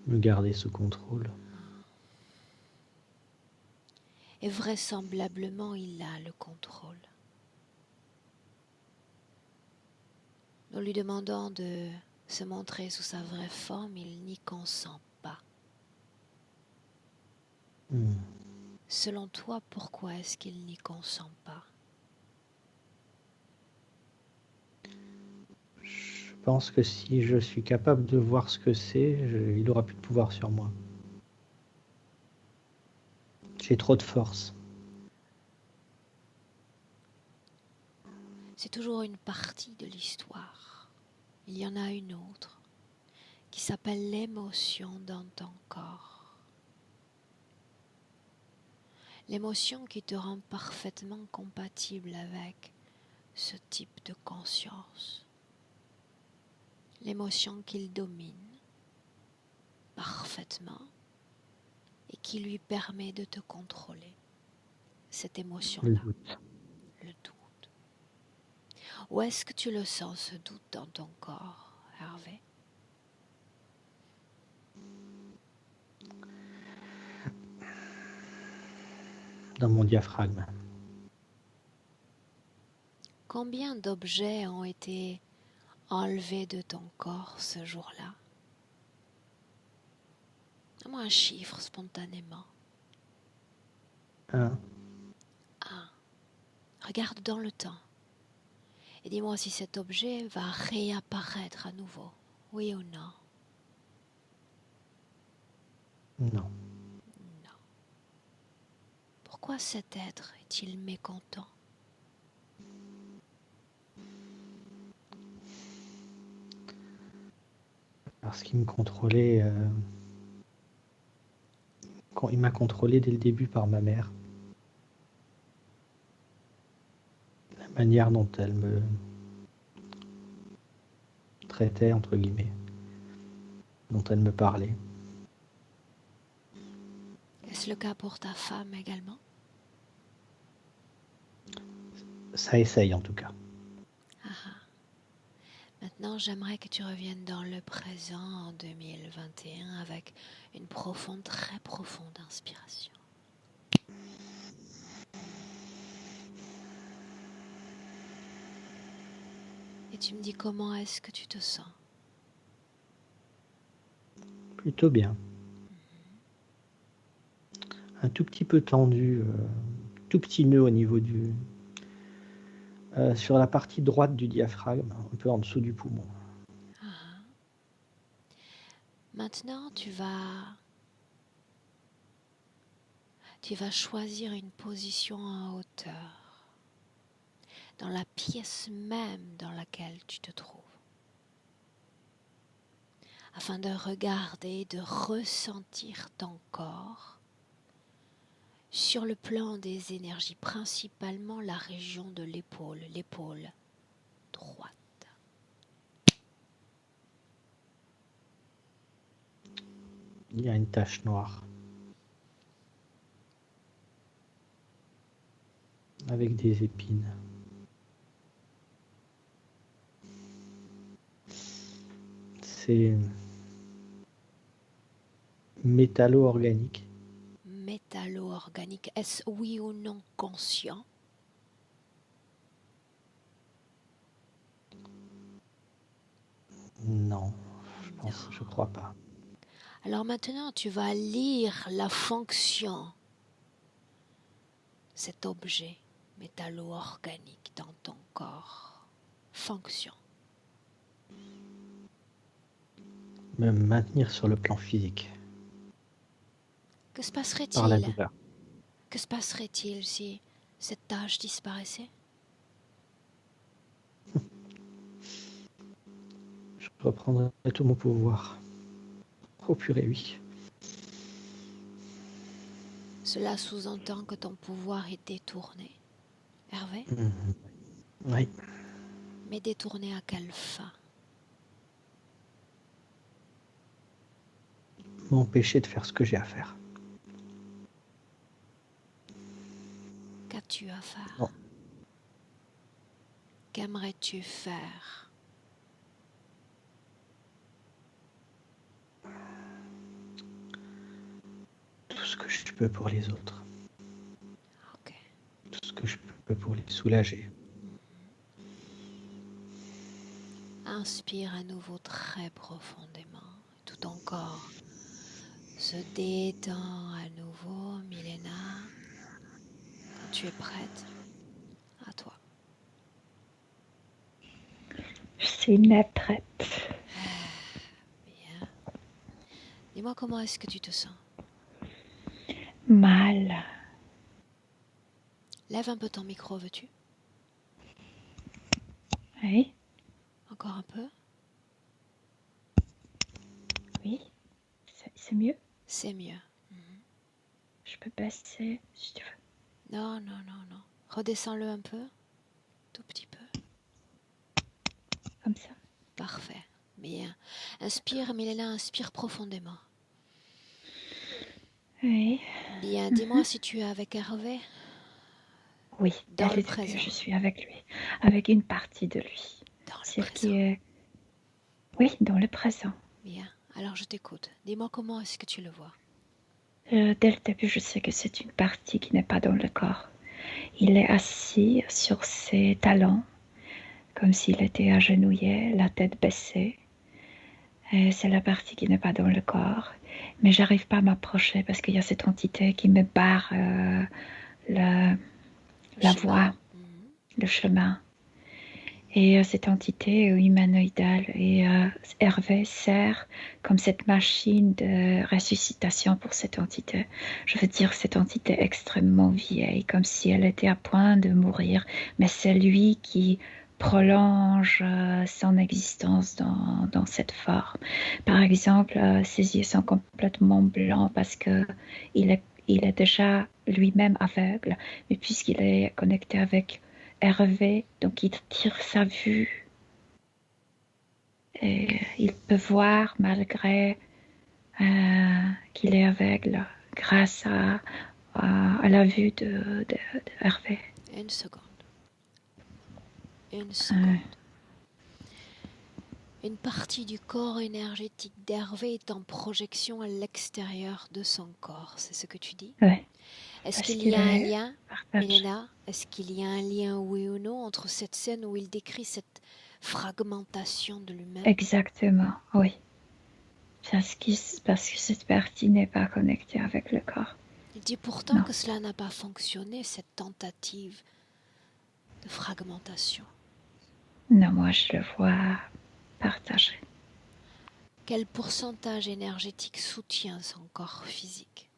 Me garder sous contrôle. Et vraisemblablement, il a le contrôle. Nous lui demandons de se montrer sous sa vraie forme, il n'y consent pas. Selon toi, pourquoi est-ce qu'il n'y consent pas? Je pense que si je suis capable de voir ce que c'est, il aura plus de pouvoir sur moi. J'ai trop de force. C'est toujours une partie de l'histoire. Il y en a une autre qui s'appelle l'émotion dans ton corps. L'émotion qui te rend parfaitement compatible avec ce type de conscience. L'émotion qu'il domine parfaitement et qui lui permet de te contrôler. Cette Le émotion-là, doute. le doute. Où est-ce que tu le sens, ce doute dans ton corps, Hervé? Dans mon diaphragme. Combien d'objets ont été enlevés de ton corps ce jour-là? Donne-moi un chiffre spontanément. 1. 1. Regarde dans le temps. Et dis-moi si cet objet va réapparaître à nouveau. Oui ou non? Non. Non. Pourquoi cet être est-il mécontent? Parce qu'il me contrôlait. Il m'a contrôlé dès le début par ma mère. La manière dont elle me traitait, entre guillemets. Dont elle me parlait. Est-ce le cas pour ta femme également? Ça essaye en tout cas. Ah ah. Maintenant, j'aimerais que tu reviennes dans le présent en 2021 avec une profonde, très profonde inspiration. Et tu me dis comment est-ce que tu te sens? Plutôt bien. Un tout petit peu tendu. Tout petit nœud au niveau du... sur la partie droite du diaphragme, un peu en dessous du poumon. Ah ah. Maintenant, tu vas choisir une position en hauteur, dans la pièce même dans laquelle tu te trouves. afin de regarder, de ressentir ton corps sur le plan des énergies, principalement la région de l'épaule droite. Il y a une tache noire avec des épines. C'est métallo-organique. Métallo-organique, est-ce oui ou non conscient? Non, Non. je crois pas. Alors maintenant, tu vas lire la fonction de cet objet métallo-organique dans ton corps. Fonction. Me maintenir sur le plan physique Que se par la passerait-il? douleur. Que se passerait-il si cette tâche disparaissait? Je reprendrai tout mon pouvoir. Oh purée, oui. Cela sous-entend que ton pouvoir est détourné. Hervé? Oui. Mais détourné à quelle fin? M'empêcher de faire ce que j'ai à faire. Qu'as-tu à faire? Non. Qu'aimerais-tu faire? Tout ce que je peux pour les autres. Ok. Tout ce que je peux pour les soulager. Inspire à nouveau très profondément. Tout ton corps se détend à nouveau. Milena, quand tu es prête, à toi. Je suis née prête. Bien. Dis-moi comment est-ce que tu te sens? Mal. Lève un peu ton micro, veux-tu? Oui, Encore un peu? oui. C'est mieux. C'est mieux. Je peux baisser si tu veux. Non. Redescends-le un peu. Tout petit peu. Comme ça. Parfait. Bien. Inspire, Milena, inspire profondément. Oui. Bien. Dis-moi si tu es avec Hervé. Oui, Dans dès le le début, présent. je suis avec lui. Avec une partie de lui. Dans le Celle présent. qui est... Oui, dans le présent. Bien. Alors je t'écoute. Dis-moi comment est-ce que tu le vois? Dès le début, je sais que c'est une partie qui n'est pas dans le corps. Il est assis sur ses talons, comme s'il était agenouillé, la tête baissée. Et c'est la partie qui n'est pas dans le corps. Mais j'arrive pas à m'approcher parce qu'il y a cette entité qui me barre la voie, le chemin. Et cette entité humanoïdale, et Hervé sert comme cette machine de ressuscitation pour cette entité. Je veux dire, cette entité extrêmement vieille, comme si elle était à point de mourir, mais c'est lui qui prolonge son existence dans cette forme. Par exemple, ses yeux sont complètement blancs parce que il est déjà lui-même aveugle, mais puisqu'il est connecté avec Hervé, donc il tire sa vue et il peut voir malgré qu'il est aveugle grâce à la vue de Hervé. Une seconde. Une partie du corps énergétique d'Hervé est en projection à l'extérieur de son corps, c'est ce que tu dis? Oui. Est-ce qu'il y a un lien, Milena? Est-ce qu'il y a un lien, oui ou non, entre cette scène où il décrit cette fragmentation de lui-même? Exactement, oui. Parce que cette partie n'est pas connectée avec le corps. Il dit pourtant que cela n'a pas fonctionné, cette tentative de fragmentation. Non, moi je le vois partagé. Quel pourcentage énergétique soutient son corps physique?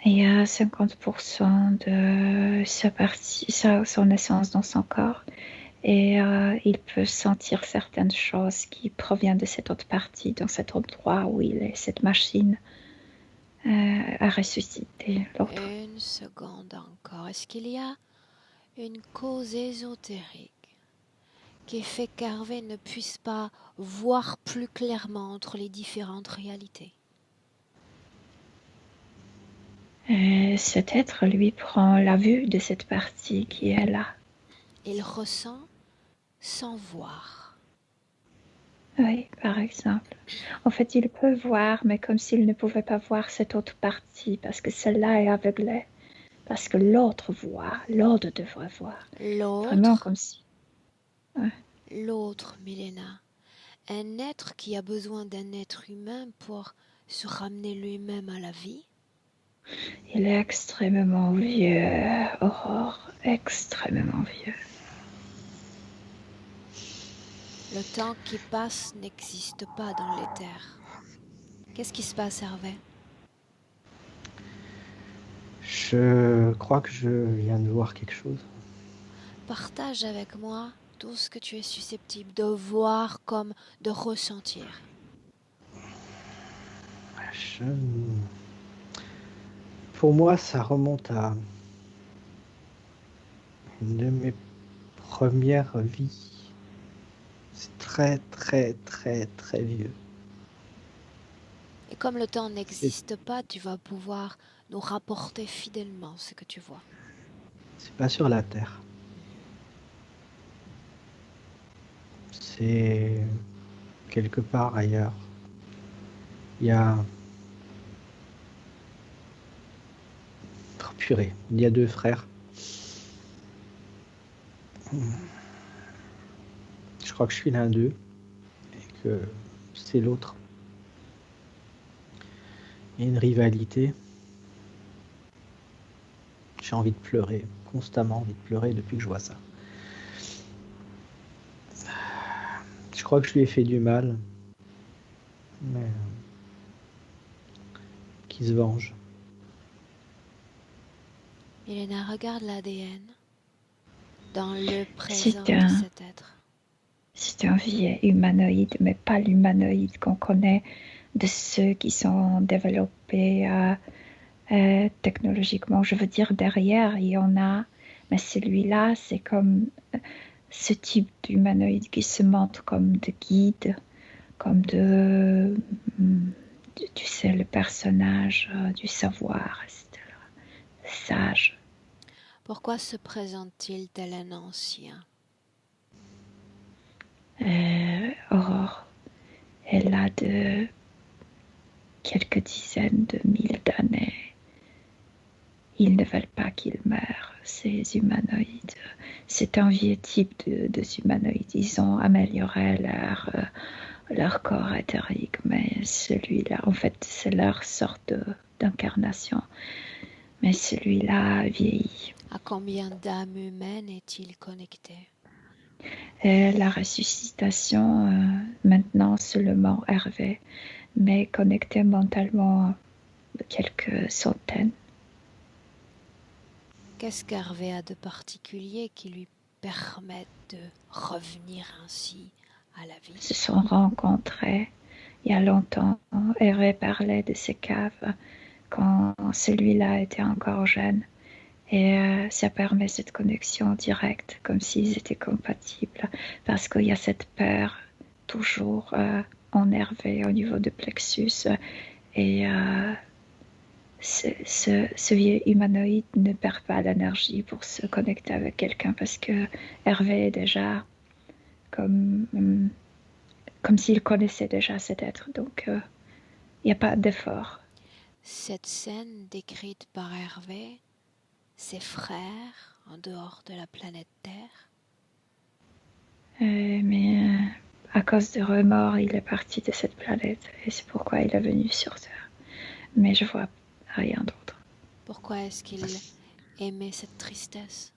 Il y a 50% de son essence dans son corps Et il peut sentir certaines choses qui proviennent de cette autre partie, dans cet endroit où il est, cette machine à ressusciter l'autre. Une seconde encore. Est-ce qu'il y a une cause ésotérique qui fait qu'Hervé ne puisse pas voir plus clairement entre les différentes réalités? Cet être, lui, prend la vue de cette partie qui est là. Il ressent sans voir. Oui, par exemple. En fait, il peut voir, mais comme s'il ne pouvait pas voir cette autre partie, parce que celle-là est aveuglée. Parce que l'autre voit, l'autre devrait voir. Vraiment L'autre, comme si... Ouais. l'autre, Milena, un être qui a besoin d'un être humain pour se ramener lui-même à la vie. Il est extrêmement vieux, Aurore, extrêmement vieux. Le temps qui passe n'existe pas dans l'éther. Qu'est-ce qui se passe, Hervé? Je crois que je viens de voir quelque chose. Partage avec moi tout ce que tu es susceptible de voir comme de ressentir. Je- Pour moi, ça remonte à une de mes premières vies. C'est très, très, très, très vieux. Et comme le temps n'existe pas, tu vas pouvoir nous rapporter fidèlement ce que tu vois. C'est pas sur la Terre. C'est quelque part ailleurs. Il y a... Oh, purée, il y a deux frères. Je crois que je suis l'un d'eux et que c'est l'autre. Il y a une rivalité. J'ai envie de pleurer, constamment envie de pleurer depuis que je vois ça. Je crois que je lui ai fait du mal, mais qui se venge. Milena, regarde l'ADN dans le présent C'est de un, cet être. c'est un vieux humanoïde, mais pas l'humanoïde qu'on connaît de ceux qui sont développés technologiquement. Je veux dire, derrière, il y en a, mais celui-là, c'est comme ce type d'humanoïde qui se montre comme de guide, comme tu sais, le personnage du savoir, etc. Sage. Pourquoi se présente-t-il tel un ancien? Aurore, elle a de quelques dizaines de mille d'années. Ils ne veulent pas qu'il meure, ces humanoïdes. C'est un vieux type de humanoïdes. Ils ont amélioré leur corps éthérique, mais celui-là, en fait, c'est leur sorte d'incarnation. Mais celui-là vieillit. À combien d'âmes humaines est-il connecté? Et la ressuscitation, maintenant seulement Hervé, mais connecté mentalement quelques centaines. Qu'est-ce qu'Hervé a de particulier qui lui permet de revenir ainsi à la vie? Se sont rencontrés il y a longtemps. Hervé parlait de ces caves quand celui-là était encore jeune. Et ça permet cette connexion directe, comme s'ils étaient compatibles, parce qu'il y a cette peur toujours en Hervé au niveau du plexus. Et ce vieux humanoïde ne perd pas d'énergie pour se connecter avec quelqu'un, parce que Hervé est déjà comme s'il connaissait déjà cet être. Donc, il n'y a pas d'effort. Cette scène décrite par Hervé, ses frères en dehors de la planète Terre, Mais à cause de remords, il est parti de cette planète. Et c'est pourquoi il est venu sur Terre. Mais je vois rien d'autre. pourquoi est-ce qu'il aimait cette tristesse?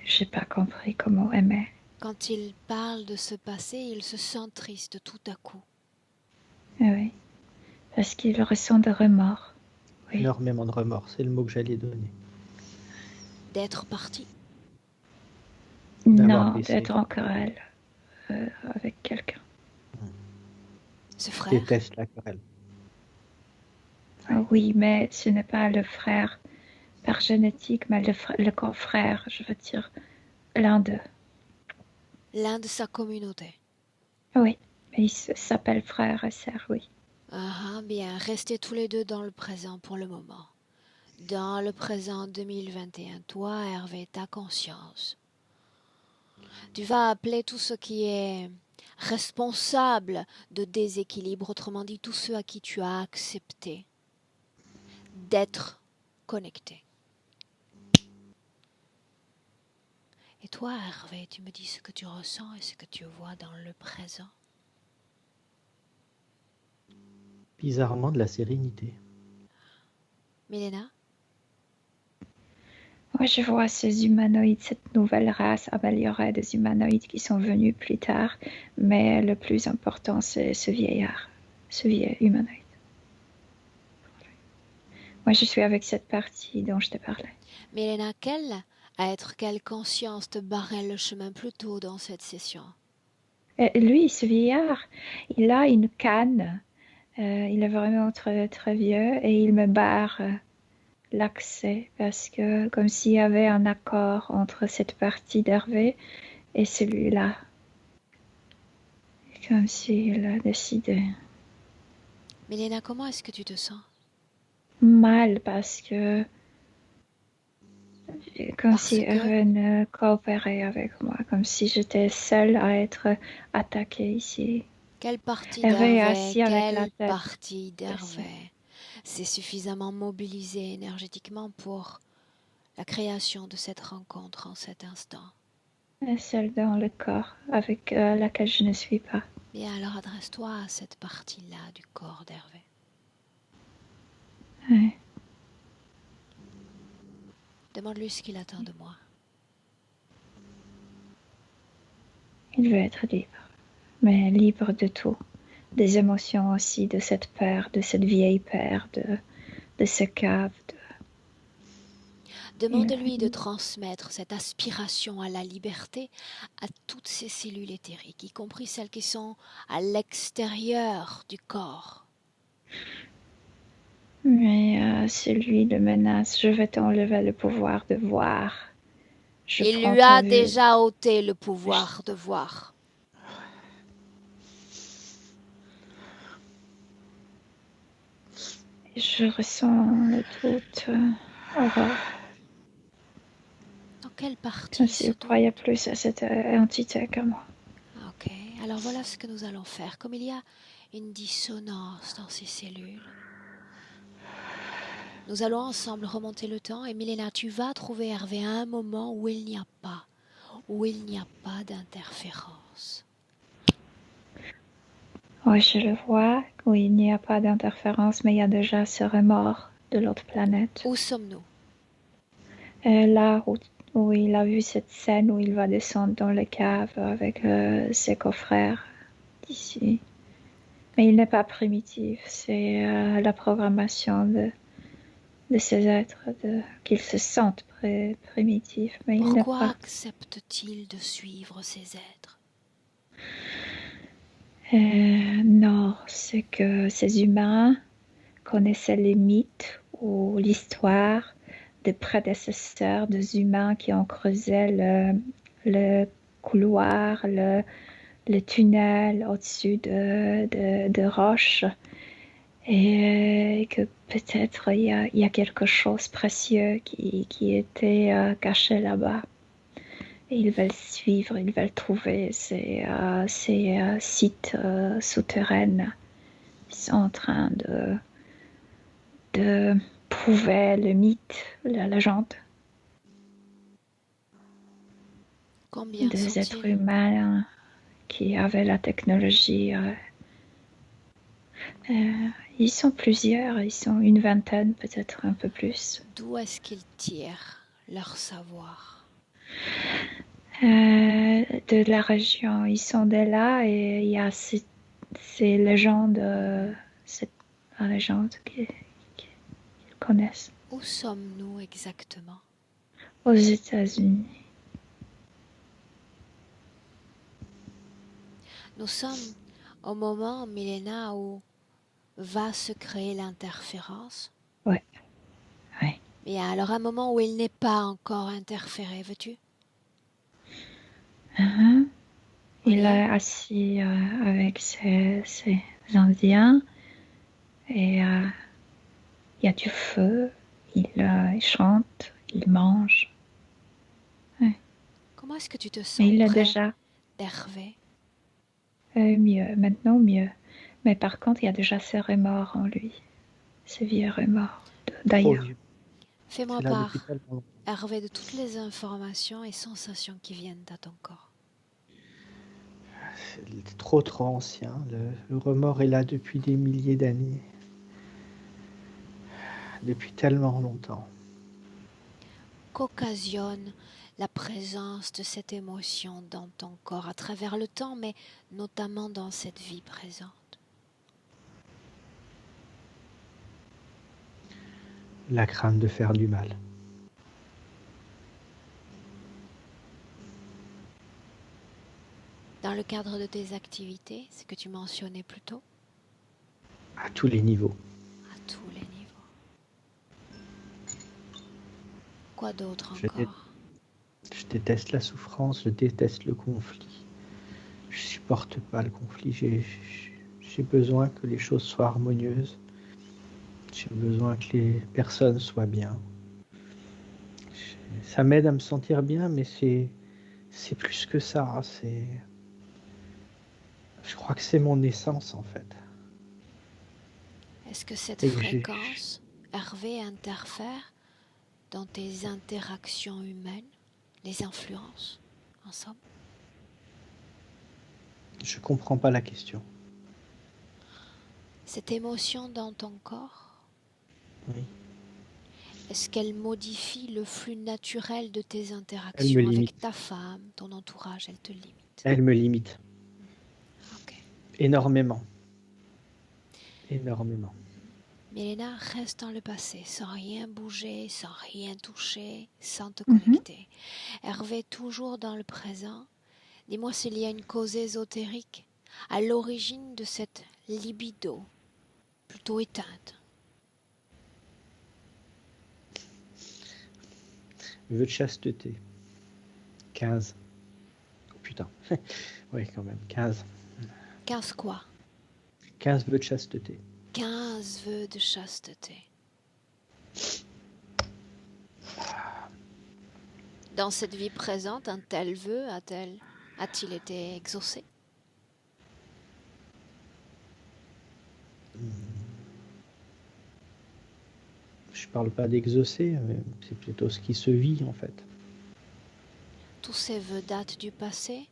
J'ai pas compris comment aimer. Quand il parle de ce passé, il se sent triste tout à coup. Oui, parce qu'il ressent des remords. Oui. Énormément de remords, c'est le mot que j'allais donner. d'être parti? D'avoir Non, blessé. d'être en querelle avec quelqu'un. Ce Je frère? déteste la querelle. Oui, mais ce n'est pas le frère par génétique, mais le frère, je veux dire, l'un d'eux. L'un de sa communauté. Oui, mais il s'appelle frère et sœur, oui. Ah, bien, restez tous les deux dans le présent pour le moment. Dans le présent 2021, toi, Hervé, ta conscience. Tu vas appeler tout ce qui est responsable de déséquilibre, autrement dit, tous ceux à qui tu as accepté d'être connectés. Et toi, Hervé, tu me dis ce que tu ressens et ce que tu vois dans le présent. Bizarrement de la sérénité. Milena? Moi, je vois ces humanoïdes, cette nouvelle race améliorée des humanoïdes qui sont venus plus tard, mais le plus important, c'est ce vieillard, ce vieil humanoïde. Moi, je suis avec cette partie dont je t'ai parlé. Milena, quelle conscience te barrait le chemin plus tôt dans cette session? Et lui, ce vieillard, il a une canne. Il est vraiment très, très vieux et il me barre l'accès parce que comme s'il y avait un accord entre cette partie d'Hervé et celui-là. Comme s'il a décidé. Milena, comment est-ce que tu te sens? Mal parce que comme si Parce que Hervé ne coopérait avec moi, comme si j'étais seule à être attaquée ici. quelle partie Hervé est d'Hervé, assis avec la quelle tête partie baissée. d'Hervé s'est suffisamment mobilisée énergétiquement pour la création de cette rencontre en cet instant? Et celle dans le corps avec laquelle je ne suis pas. Bien, alors adresse-toi à cette partie-là du corps d'Hervé. Ouais. Demande-lui ce qu'il attend de moi. Il veut être libre, mais libre de tout. Des émotions aussi, de cette peur, de cette vieille peur, de ce cave. Demande-lui de transmettre cette aspiration à la liberté à toutes ces cellules éthériques, y compris celles qui sont à l'extérieur du corps. Mais si lui le menace, je vais t'enlever le pouvoir de voir. Il Prends lui ta a vue. déjà ôté le pouvoir de voir. Je ressens le doute, horreur. Dans quelle Comme partie si se je croyais doute? plus à cette entité que moi. Ok, alors voilà ce que nous allons faire. Comme il y a une dissonance dans ces cellules, nous allons ensemble remonter le temps et Milena, tu vas trouver Hervé à un moment où il n'y a pas d'interférence. Oui, je le vois, où il n'y a pas d'interférence, mais il y a déjà ce remords de l'autre planète. Où sommes-nous? Là où il a vu cette scène où il va descendre dans le cave avec ses coffrères d'ici. Mais il n'est pas primitif, c'est la programmation de ces êtres, qu'ils se sentent primitifs, mais il n'est Pourquoi pas. accepte-t-il de suivre ces êtres? Non, c'est que ces humains connaissaient les mythes ou l'histoire des prédécesseurs des humains qui ont creusé le couloir, le tunnel au-dessus de roches. Et que peut-être il y a quelque chose de précieux qui était caché là-bas. Et ils veulent suivre, ils veulent trouver ces sites souterrains. Ils sont en train de prouver le mythe, la légende Combien des êtres sont-ils? humains qui avaient la technologie. Ils sont plusieurs, ils sont une vingtaine, peut-être un peu plus. D'où est-ce qu'ils tirent leur savoir? De la région, ils sont de là et il y a ces légendes, cette légende qu'ils connaissent. Où sommes-nous exactement? aux États-Unis. Nous sommes au moment, Milena, où va se créer l'interférence. Ouais. Et alors un moment où il n'est pas encore interféré, veux-tu? Il Oui. est assis avec ses Indiens et il y a du feu, il chante, il mange. Comment est-ce que tu te sens Mais il a près déjà d'Hervé? mieux, maintenant mieux. Mais par contre, il y a déjà ses remords en lui, ses vieux remords Trop d'ailleurs. vieux. Fais-moi C'est là depuis part, tellement longtemps. Hervé, de toutes les informations et sensations qui viennent à ton corps. C'est trop ancien. Le remords est là depuis des milliers d'années. Depuis tellement longtemps. Qu'occasionne la présence de cette émotion dans ton corps à travers le temps, mais notamment dans cette vie présente? La crainte de faire du mal. Dans le cadre de tes activités, ce que tu mentionnais plus tôt? À tous les niveaux. À tous les niveaux. Quoi d'autre Je encore? Je déteste la souffrance, je déteste le conflit. Je supporte pas le conflit. J'ai besoin que les choses soient harmonieuses. J'ai besoin que les personnes soient bien. Ça m'aide à me sentir bien, mais c'est plus que ça. Je crois que c'est mon essence en fait. Est-ce que cette Et fréquence, Hervé, interfère dans tes interactions humaines, les influences, en somme? je comprends pas la question. Cette émotion dans ton corps, Oui. est-ce qu'elle modifie le flux naturel de tes Elle me interactions avec limite. ta femme, ton entourage? Elle te limite. Elle me limite. Ok. Énormément. Énormément. Milena, reste dans le passé, sans rien bouger, sans rien toucher, sans te connecter. Hervé, toujours dans le présent. Dis-moi s'il y a une cause ésotérique à l'origine de cette libido plutôt éteinte. Vœu de chasteté. 15. Oh putain. Oui, quand même. 15. 15 quoi? 15 vœux de chasteté. 15 vœux de chasteté. Dans cette vie présente, un tel vœu a-t-il été exaucé? Je parle pas d'exaucer, mais c'est plutôt ce qui se vit en fait. Tous ces vœux datent du passé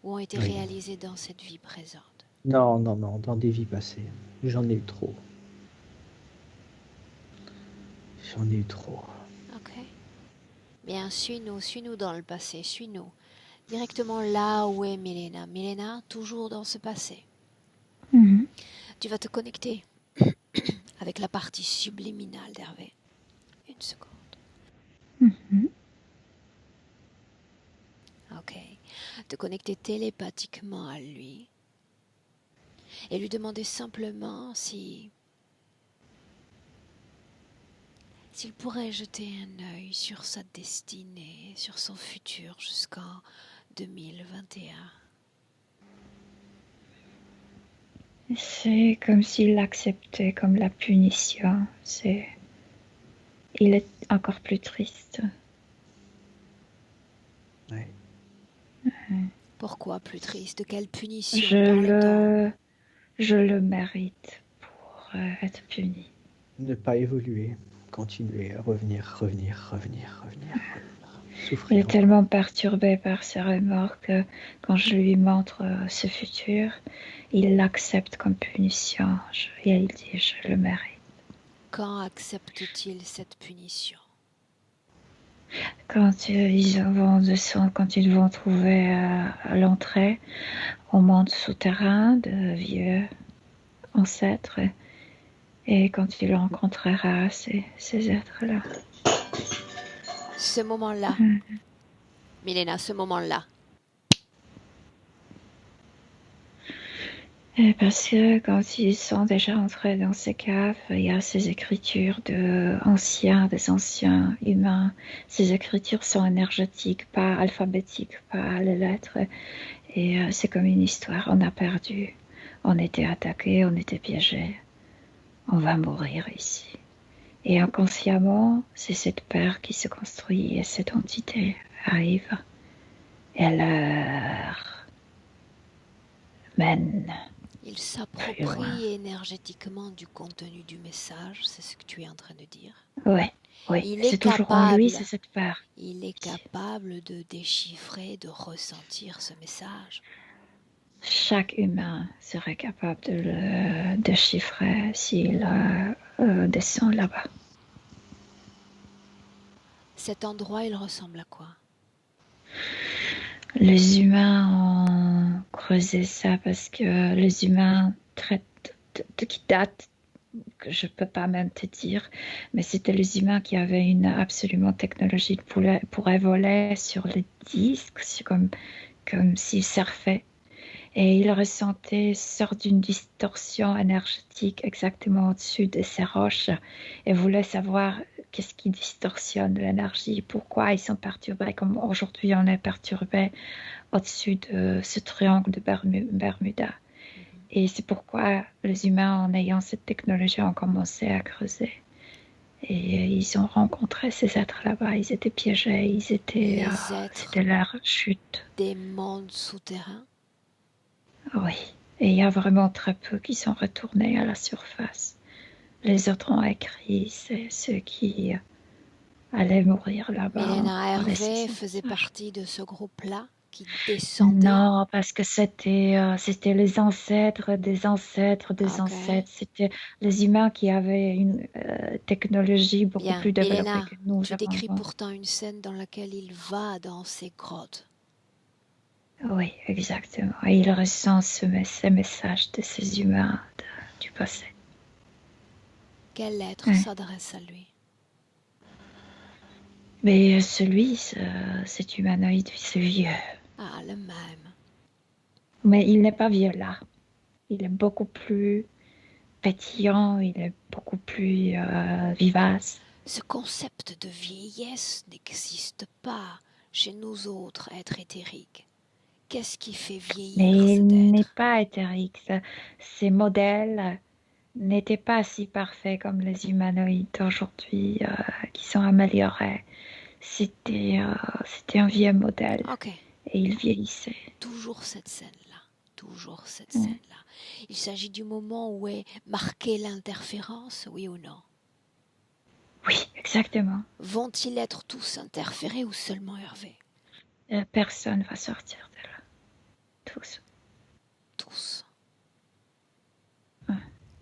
ou ont été Oui. réalisés dans cette vie présente? Non, dans des vies passées. J'en ai eu trop. J'en ai eu trop. Ok. Bien, suis-nous dans le passé, suis-nous. Directement là où est Milena. Milena, toujours dans ce passé. Tu vas te connecter avec la partie subliminale d'Hervé. Une seconde. Ok. Te connecter télépathiquement à lui et lui demander simplement s'il pourrait jeter un œil sur sa destinée, sur son futur jusqu'en 2021. C'est comme s'il l'acceptait comme la punition. Il est encore plus triste. Ouais. Pourquoi plus triste? De quelle punition parle-t-on? Je le mérite pour être puni. Ne pas évoluer. Continuer à revenir. Souffrir. Il est tellement perturbé par ses remords que quand je lui montre ce futur, il l'accepte comme punition. Et il dit, je le mérite. Quand accepte-t-il cette punition? Quand ils vont trouver à l'entrée, au monde souterrain de vieux ancêtres, et quand il rencontrera ces êtres-là. ce moment-là, Mm. Milena, ce moment-là. Parce que quand ils sont déjà entrés dans ces caves, il y a ces écritures des anciens humains. Ces écritures sont énergétiques, pas alphabétiques, pas les lettres. Et c'est comme une histoire. On a perdu. On était attaqué, on était piégé. On va mourir ici. Et inconsciemment, c'est cette peur qui se construit et cette entité arrive. Et leur mène Il plus loin. s'approprie énergétiquement du contenu du message, c'est ce que tu es en train de dire. Oui, Il est c'est toujours en lui, capable, c'est cette peur. il est capable de déchiffrer, de ressentir ce message. Chaque humain serait capable de le déchiffrer s'il descend là-bas. Cet endroit, il ressemble à quoi? Les humains ont creusé ça parce que les humains qui datent, que je peux pas même te dire, mais c'était les humains qui avaient une absolument technologie pour voler sur les disques, comme s'ils surfaient. Et il ressentait sorte d'une distorsion énergétique exactement au-dessus de ces roches et voulait savoir qu'est-ce qui distorsionne l'énergie, pourquoi ils sont perturbés, comme aujourd'hui on est perturbé au-dessus de ce triangle de Bermuda. Et c'est pourquoi les humains, en ayant cette technologie, ont commencé à creuser. Et ils ont rencontré ces êtres là-bas, ils étaient piégés, Les êtres c'était leur chute. des mondes souterrains? Oui, et il y a vraiment très peu qui sont retournés à la surface. Les autres ont écrit, c'est ceux qui allaient mourir là-bas. Milena Hervé faisait partie de ce groupe-là qui descendait? Non, parce que c'était les ancêtres des ancêtres des Ok. ancêtres. C'était les humains qui avaient une technologie beaucoup Bien, plus développée Milena, que nous tu décris avant. pourtant une scène dans laquelle il va dans ces grottes. Oui, exactement. Et il ressent ces messages de ces humains du passé. Quel être Ouais. s'adresse à lui? Mais cet humanoïde, c'est vieux. Ah, le même. Mais il n'est pas vieux là. Il est beaucoup plus pétillant, il est beaucoup plus vivace. Ce concept de vieillesse n'existe pas chez nous autres êtres éthériques. Qu'est-ce qui fait vieillir Mais il cet n'est être? pas éthérique. Ces modèles n'étaient pas si parfaits comme les humanoïdes d'aujourd'hui qui sont améliorés. C'était un vieux modèle Ok, et il vieillissait. toujours cette scène-là. Toujours cette Mm. scène-là. Il s'agit du moment où est marquée l'interférence, oui ou non? Oui, exactement. Vont-ils être tous interférés ou seulement Hervé? Personne va sortir de là. Tous. Tous. Ouais.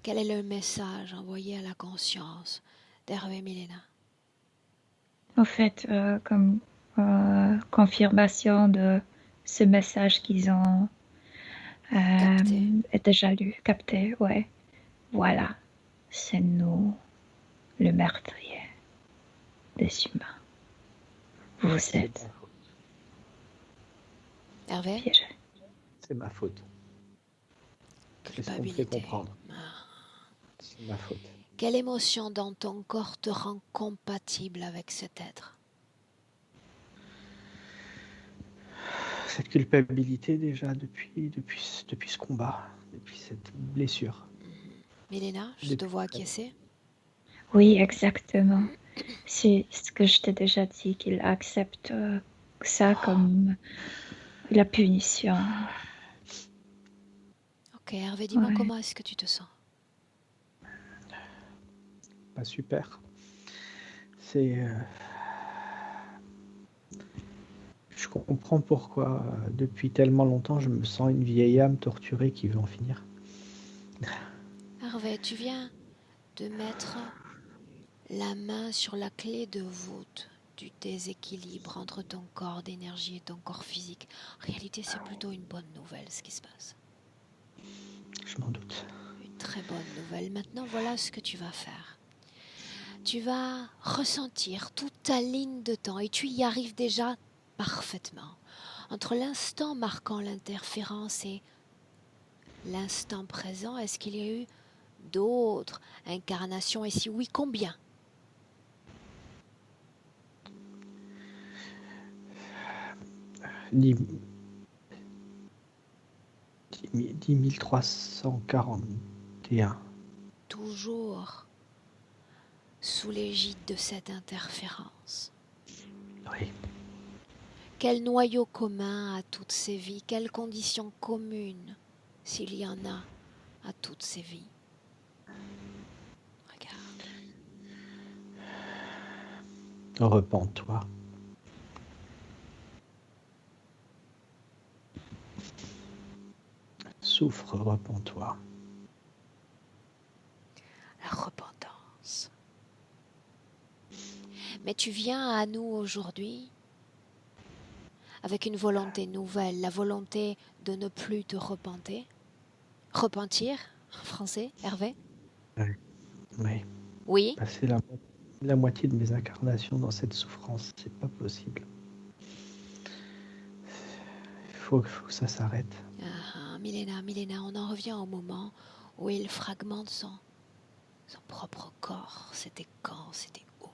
Quel est le message envoyé à la conscience d'Hervé Milena? En fait, comme confirmation de ce message qu'ils ont Capté. déjà lu, capté, ouais. Voilà, c'est nous, le meurtrier des humains. Vous êtes Hervé? piégés. C'est ma faute. C'est ce qu'on me fait Culpabilité. comprendre. Ah. C'est ma faute. Quelle émotion dans ton corps te rend compatible avec cet être? Cette culpabilité déjà depuis ce combat, depuis cette blessure. Milena, je te vois acquiescer. Oui, exactement. C'est ce que je t'ai déjà dit, qu'il accepte ça comme la punition. Ok, Hervé, dis-moi Ouais. comment est-ce que tu te sens? Pas super. C'est... Je comprends pourquoi, depuis tellement longtemps, je me sens une vieille âme torturée qui veut en finir. Hervé, tu viens de mettre la main sur la clé de voûte du déséquilibre entre ton corps d'énergie et ton corps physique. En réalité, c'est plutôt une bonne nouvelle ce qui se passe. Je m'en doute. Une très bonne nouvelle. Maintenant, voilà ce que tu vas faire. tu vas ressentir toute ta ligne de temps et tu y arrives déjà parfaitement. Entre l'instant marquant l'interférence et l'instant présent, est-ce qu'il y a eu d'autres incarnations et si oui, combien? Dix 341. Toujours sous l'égide de cette interférence. Oui. Quel noyau commun à toutes ces vies? Quelles conditions communes, s'il y en a, à toutes ces vies? Regarde. Repens-toi. Souffre, repens-toi. La repentance. Mais tu viens à nous aujourd'hui avec une volonté nouvelle, la volonté de ne plus te repentir. Repentir, en français, Hervé? Oui. Oui. Oui. Passer la moitié de mes incarnations dans cette souffrance, c'est pas possible. Il faut que ça s'arrête. Milena, on en revient au moment où il fragmente son propre corps. C'était quand? C'était où?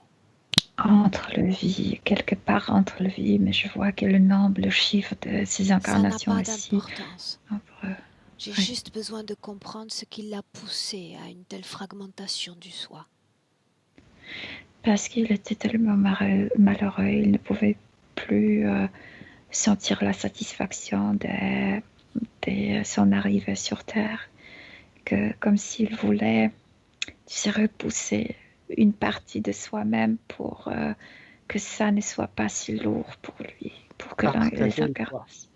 Entre le vie, quelque part entre le vie, mais je vois que le nombre, le chiffre de ces incarnations Ça n'a pas aussi. d'importance. Entre... J'ai juste besoin de comprendre ce qui l'a poussé à une telle fragmentation du soi. Parce qu'il était tellement malheureux, il ne pouvait plus sentir la satisfaction de son arrivée sur Terre, que comme s'il voulait se repousser une partie de soi-même pour que ça ne soit pas si lourd pour lui, pour que les incarnations.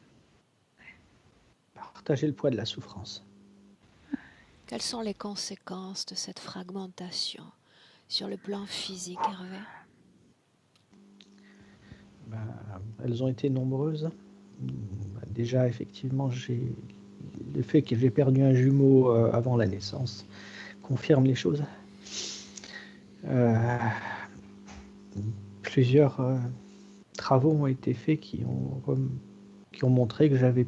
Partager le poids de la souffrance. Quelles sont les conséquences de cette fragmentation sur le plan physique, Hervé? Elles ont été nombreuses. Déjà, effectivement, le fait que j'ai perdu un jumeau avant la naissance confirme les choses. Plusieurs travaux ont été faits qui ont montré que j'avais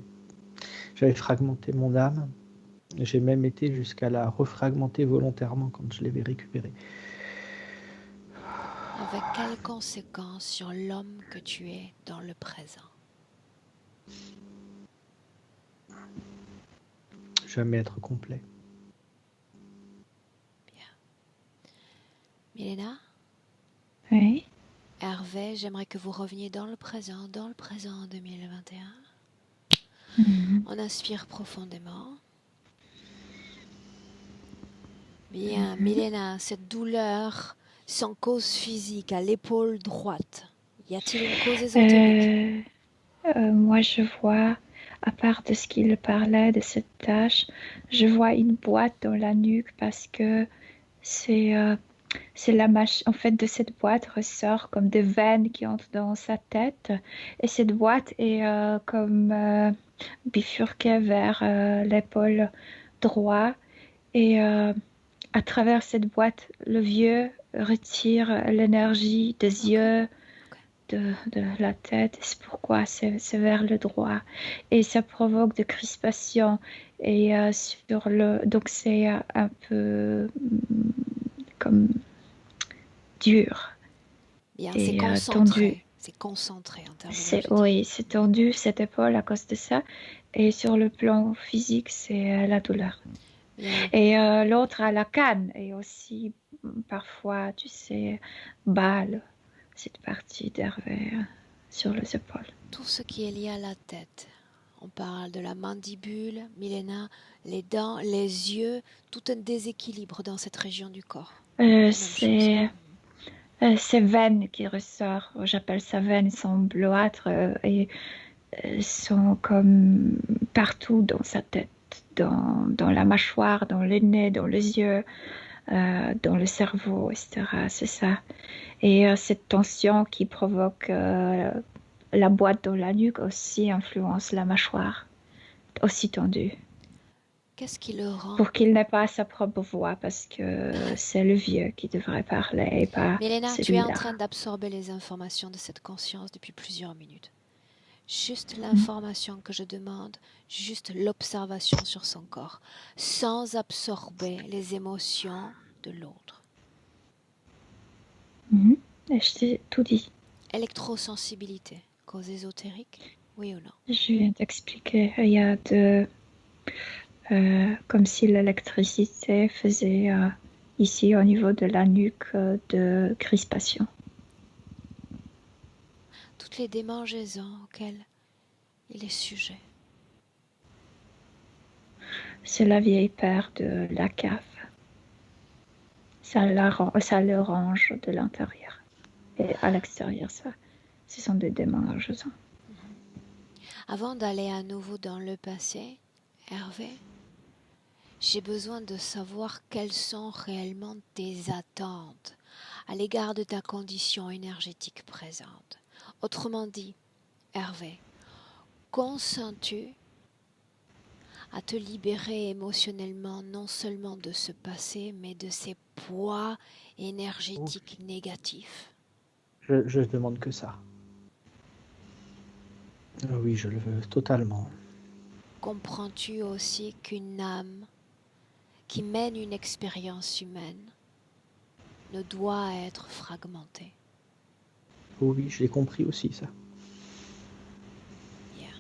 fragmenté mon âme. J'ai même été jusqu'à la refragmenter volontairement quand je l'avais récupérée. Avec quelles conséquences sur l'homme que tu es dans le présent? Jamais être complet. Bien. Milena? Oui. Hervé, j'aimerais que vous reveniez dans le présent 2021. On inspire profondément. Bien, Milena, cette douleur sans cause physique à l'épaule droite, y a-t-il une cause ésotérique? Moi, je vois, à part de ce qu'il parlait de cette tâche, je vois une boîte dans la nuque parce que c'est la machine. En fait, de cette boîte ressort comme des veines qui entrent dans sa tête, et cette boîte est comme bifurquée vers l'épaule droite, et à travers cette boîte, le vieux retire l'énergie des yeux, de la tête. C'est pourquoi c'est vers le droit. Et ça provoque de crispations. Et donc c'est un peu comme dur. Bien, et c'est concentré. Tendu. C'est concentré en termes d'énergie. Oui, c'est tendu cette épaule à cause de ça. Et sur le plan physique, c'est la douleur. Bien. Et l'autre à la canne, et aussi parfois, tu sais, balle, cette partie d'Hervé sur les épaules. Tout ce qui est lié à la tête. On parle de la mandibule, Milena, les dents, les yeux, tout un déséquilibre dans cette région du corps. C'est ces veines qui ressortent, j'appelle ça veines, sont bleuâtres et sont comme partout dans sa tête, dans la mâchoire, dans le nez, dans les yeux, dans le cerveau, etc. C'est ça. Et cette tension qui provoque la boîte dans la nuque aussi influence la mâchoire, aussi tendue. Qu'est-ce qui le rend? pour qu'il n'ait pas sa propre voix, parce que c'est le vieux qui devrait parler et pas Milena, tu es en celui-là. train d'absorber les informations de cette conscience depuis plusieurs minutes. Juste Mhm. l'information que je demande, juste l'observation sur son corps, sans absorber les émotions de l'autre. Mhm. Et je t'ai tout dit. Électrosensibilité, cause ésotérique, oui ou non? Je viens d'expliquer. Il y a comme si l'électricité faisait ici au niveau de la nuque de crispation. Toutes les démangeaisons auxquelles il est sujet. C'est la vieille paire de la cave. Ça le range de l'intérieur. Et à l'extérieur, ce sont des démangeaisons. Avant d'aller à nouveau dans le passé, Hervé, j'ai besoin de savoir quelles sont réellement tes attentes à l'égard de ta condition énergétique présente. Autrement dit, Hervé, consens-tu à te libérer émotionnellement non seulement de ce passé, mais de ces poids énergétiques négatifs? Je demande que ça. Oui, je le veux totalement. Comprends-tu aussi qu'une âme qui mène une expérience humaine ne doit être fragmentée? Oui, je l'ai compris aussi, ça. Bien.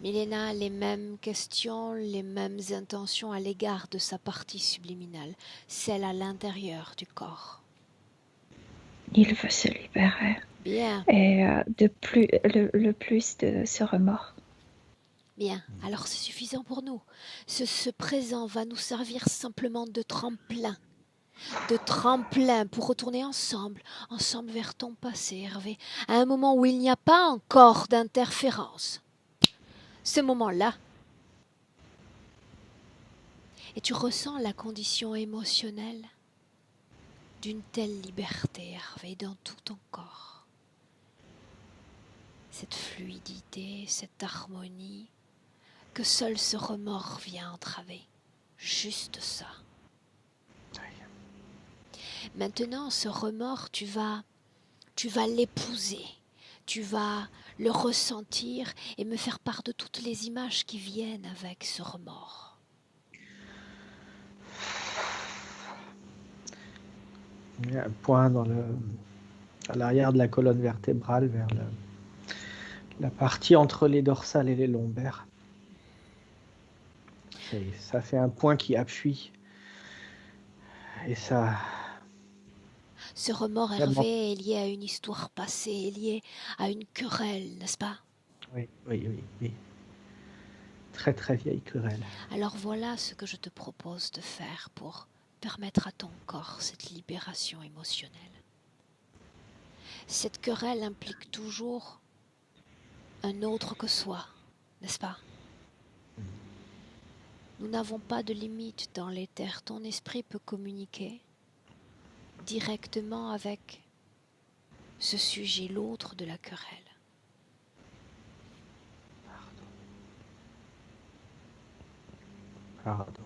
Milena a les mêmes questions, les mêmes intentions à l'égard de sa partie subliminale, celle à l'intérieur du corps. Il veut se libérer. Bien, Et le plus de ce remords. bien, alors c'est suffisant pour nous. Ce présent va nous servir simplement de tremplin pour retourner ensemble vers ton passé, Hervé, à un moment où il n'y a pas encore d'interférence. Ce moment-là, et tu ressens la condition émotionnelle d'une telle liberté, Hervé, dans tout ton corps. Cette fluidité, cette harmonie, que seul ce remords vient entraver. Juste ça. Maintenant, ce remords, tu vas l'épouser. Tu vas le ressentir et me faire part de toutes les images qui viennent avec ce remords. Il y a un point à l'arrière de la colonne vertébrale, vers la partie entre les dorsales et les lombaires. Et ça fait un point qui appuie. Et ça... Ce remords, Hervé, est lié à une histoire passée, est lié à une querelle, n'est-ce pas? Oui. Très très vieille querelle. Alors voilà ce que je te propose de faire pour permettre à ton corps cette libération émotionnelle. Cette querelle implique toujours un autre que soi, n'est-ce pas? Nous n'avons pas de limite dans l'éther. Ton esprit peut communiquer directement avec ce sujet, l'autre de la querelle. Pardon.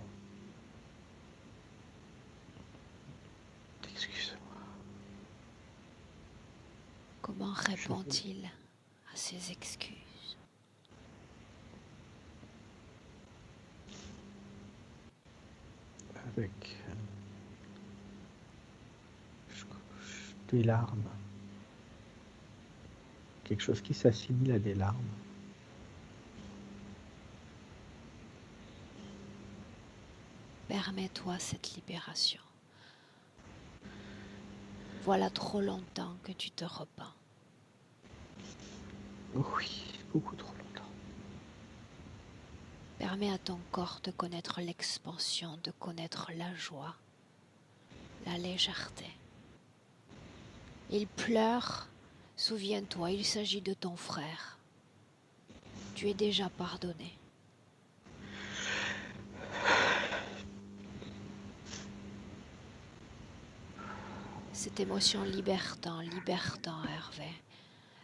Excuse-moi. Comment répond-il à ses excuses? Avec des larmes. Quelque chose qui s'assimile à des larmes. Permets-toi cette libération. Voilà trop longtemps que tu te repens. Oui, beaucoup trop longtemps. Permets à ton corps de connaître l'expansion, de connaître la joie, la légèreté. Il pleure, souviens-toi, il s'agit de ton frère. Tu es déjà pardonné. Cette émotion libère-t'en, Hervé.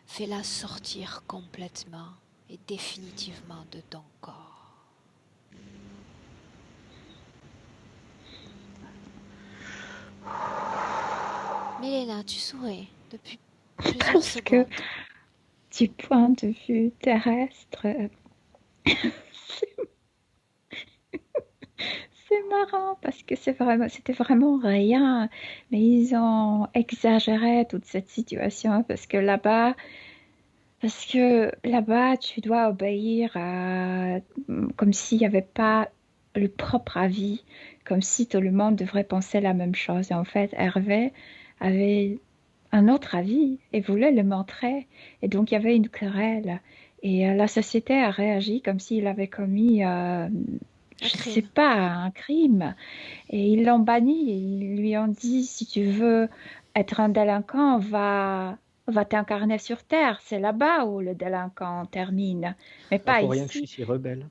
Fais-la sortir complètement et définitivement de ton corps. Mélena, tu souris depuis plusieurs Parce que secondes. du point de vue terrestre, c'est marrant parce que c'était vraiment rien. Mais ils ont exagéré toute cette situation parce que là-bas, tu dois obéir comme s'il n'y avait pas le propre avis, comme si tout le monde devrait penser la même chose. Et en fait, Hervé avait un autre avis et voulait le montrer. Et donc, il y avait une querelle. Et la société a réagi comme s'il avait commis, Un je sais crime. pas, un crime. Et ils l'ont banni. Et ils lui ont dit, si tu veux être un délinquant, va t'incarner sur Terre. C'est là-bas où le délinquant termine, mais Pas pas pour rien que je suis ici. si rebelle.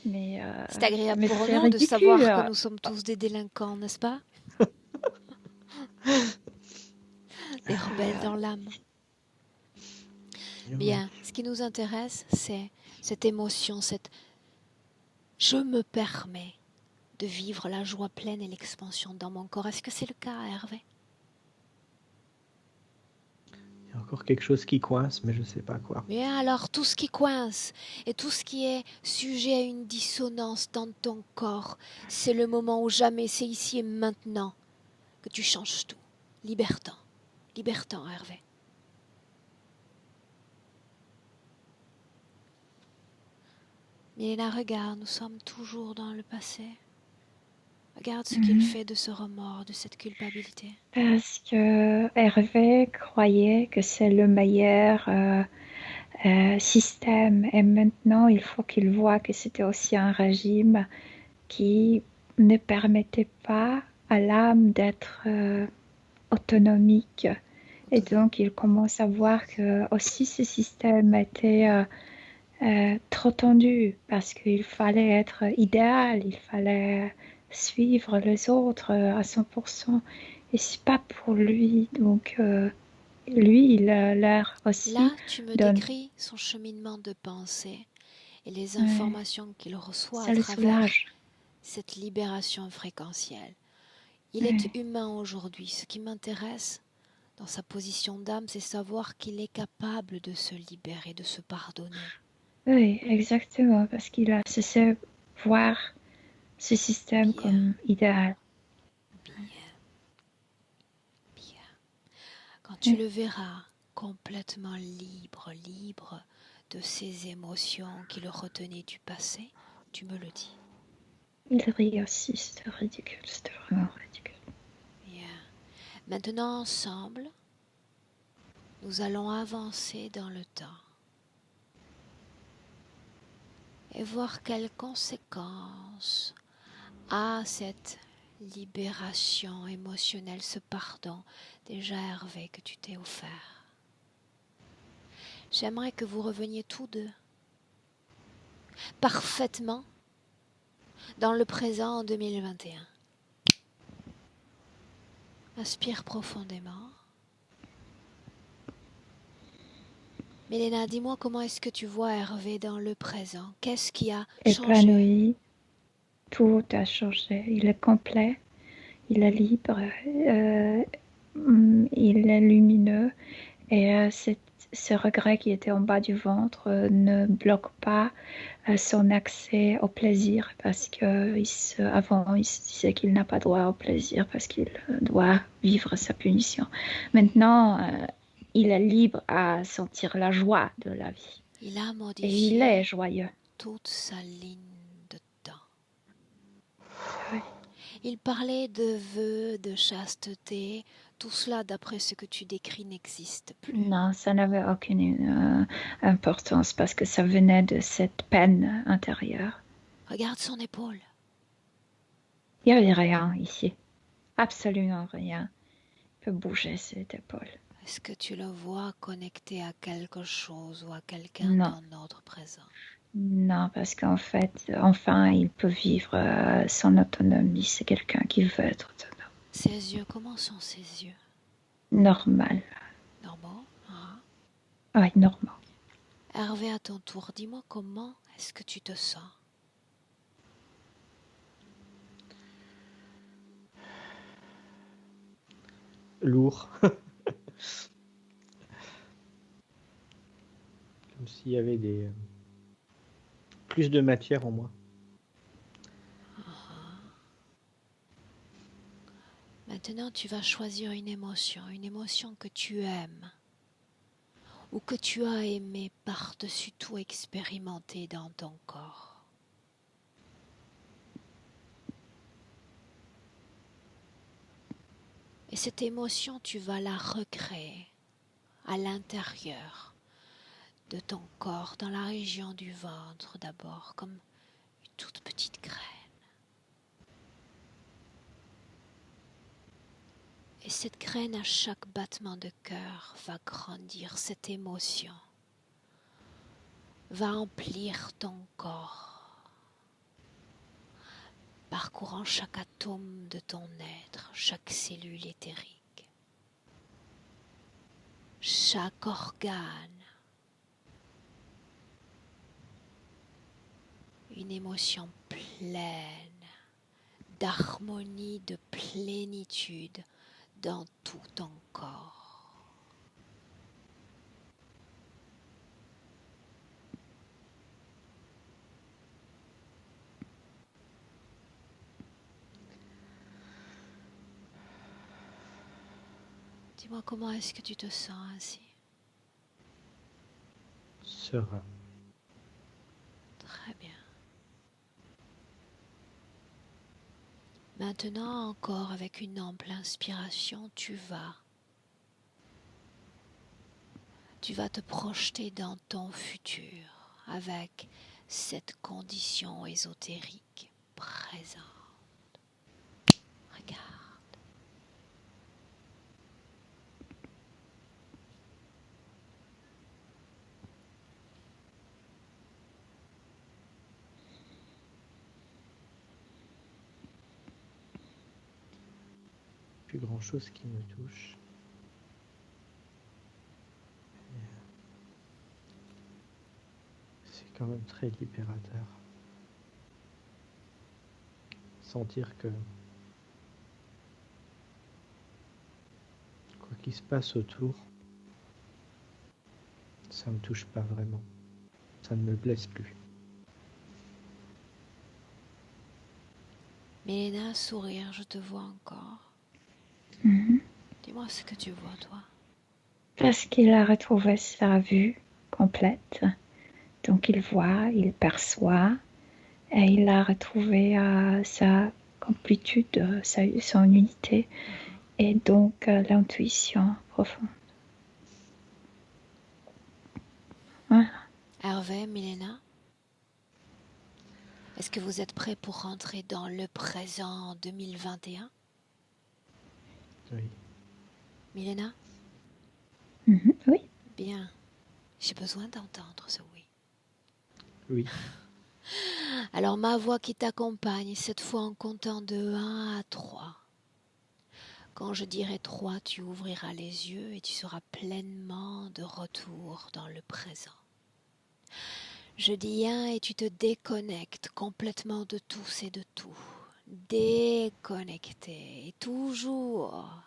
Mais, C'est agréable mais pour c'est nous de ridicule. savoir que nous sommes tous des délinquants, n'est-ce pas? Des rebelles dans l'âme. Bien, ce qui nous intéresse, c'est cette émotion, cette je me permets de vivre la joie pleine et l'expansion dans mon corps. Est-ce que c'est le cas, Hervé? Il y a encore quelque chose qui coince, mais je ne sais pas quoi. Bien, alors tout ce qui coince et tout ce qui est sujet à une dissonance dans ton corps, c'est le moment ou jamais, c'est ici et maintenant que tu changes tout. Libertant, libertant, Hervé. Milena, regarde, nous sommes toujours dans le passé. Regarde ce qu'il Mhm. fait de ce remords, de cette culpabilité. Parce que Hervé croyait que c'est le meilleur système. Et maintenant, il faut qu'il voit que c'était aussi un régime qui ne permettait pas à l'âme d'être autonomique. Et Autonome. donc, il commence à voir que aussi ce système était trop tendu parce qu'il fallait être idéal, il fallait suivre les autres à 100%. Et c'est pas pour lui. Donc, lui, il a l'air aussi Là, tu me d'un... décris son cheminement de pensée et les Ouais, informations qu'il reçoit à ça le travers soulage. cette libération fréquentielle. Il est Ouais. humain aujourd'hui. Ce qui m'intéresse dans sa position d'âme, c'est savoir qu'il est capable de se libérer, de se pardonner. Oui, exactement, parce qu'il a cessé voir ce système Bien, comme idéal. bien, bien. Quand tu Ouais. le verras complètement libre, libre de ces émotions qui le retenaient du passé, tu me le dis. Il rit aussi, c'était ridicule, c'était vraiment ridicule. Bien. Maintenant, ensemble, nous allons avancer dans le temps et voir quelles conséquences a cette libération émotionnelle, ce pardon déjà Hervé que tu t'es offert. J'aimerais que vous reveniez tous deux parfaitement dans le présent en 2021. Inspire profondément. Mélena, dis-moi comment est-ce que tu vois Hervé dans le présent? Qu'est-ce qui a changé? Épanoui, tout a changé. Il est complet, il est libre, euh, il est lumineux et ce regret qui était en bas du ventre ne bloque pas son accès au plaisir parce qu'avant il se disait qu'il n'a pas droit au plaisir parce qu'il doit vivre sa punition. Maintenant, il est libre à sentir la joie de la vie Il a et il est modifié joyeux. toute sa ligne de temps. Oui. Il parlait de vœux, de chasteté. Tout cela, d'après ce que tu décris, n'existe plus. Non, ça n'avait aucune importance parce que ça venait de cette peine intérieure. Regarde son épaule. Il n'y avait rien ici, absolument rien. Il peut bouger cette épaule. Est-ce que tu le vois connecté à quelque chose ou à quelqu'un Non. dans notre présent? Non, parce qu'en fait, enfin, il peut vivre son autonomie. C'est quelqu'un qui veut être autonome. Ses yeux, comment sont ses yeux? Normal. Normaux, hein? Oui, normal. Hervé, à ton tour, dis-moi comment est-ce que tu te sens? lourd. Comme s'il y avait plus de matière en moi. Maintenant, tu vas choisir une émotion que tu aimes ou que tu as aimé par-dessus tout expérimenter dans ton corps. Et cette émotion, tu vas la recréer à l'intérieur de ton corps, dans la région du ventre d'abord, comme une toute petite graine. Et cette graine, à chaque battement de cœur, va grandir. Cette émotion va emplir ton corps, parcourant chaque atome de ton être, chaque cellule éthérique, chaque organe. Une émotion pleine d'harmonie, de plénitude dans tout ton corps. Dis-moi, comment est-ce que tu te sens ainsi? Serein. Très bien. Maintenant, encore avec une ample inspiration, tu vas te projeter dans ton futur avec cette condition ésotérique présente. Regarde. Plus grand chose qui me touche. C'est quand même très libérateur. Sentir que quoi qu'il se passe autour, ça me touche pas vraiment. Ça ne me blesse plus. Mélena, sourire, je te vois encore. Mhm. Dis-moi ce que tu vois, toi. Parce qu'il a retrouvé sa vue complète. Donc il voit, il perçoit, et il a retrouvé sa complétude, son unité, et donc l'intuition profonde. Voilà. Hervé, Mélena, est-ce que vous êtes prêts pour rentrer dans le présent 2021? Oui. Mélena? Oui. Bien. J'ai besoin d'entendre ce oui. Oui. Alors ma voix qui t'accompagne, cette fois en comptant de 1 à 3. Quand je dirai 3, tu ouvriras les yeux et tu seras pleinement de retour dans le présent. Je dis 1 et tu te déconnectes complètement de tous et de tout. Déconnecté, et toujours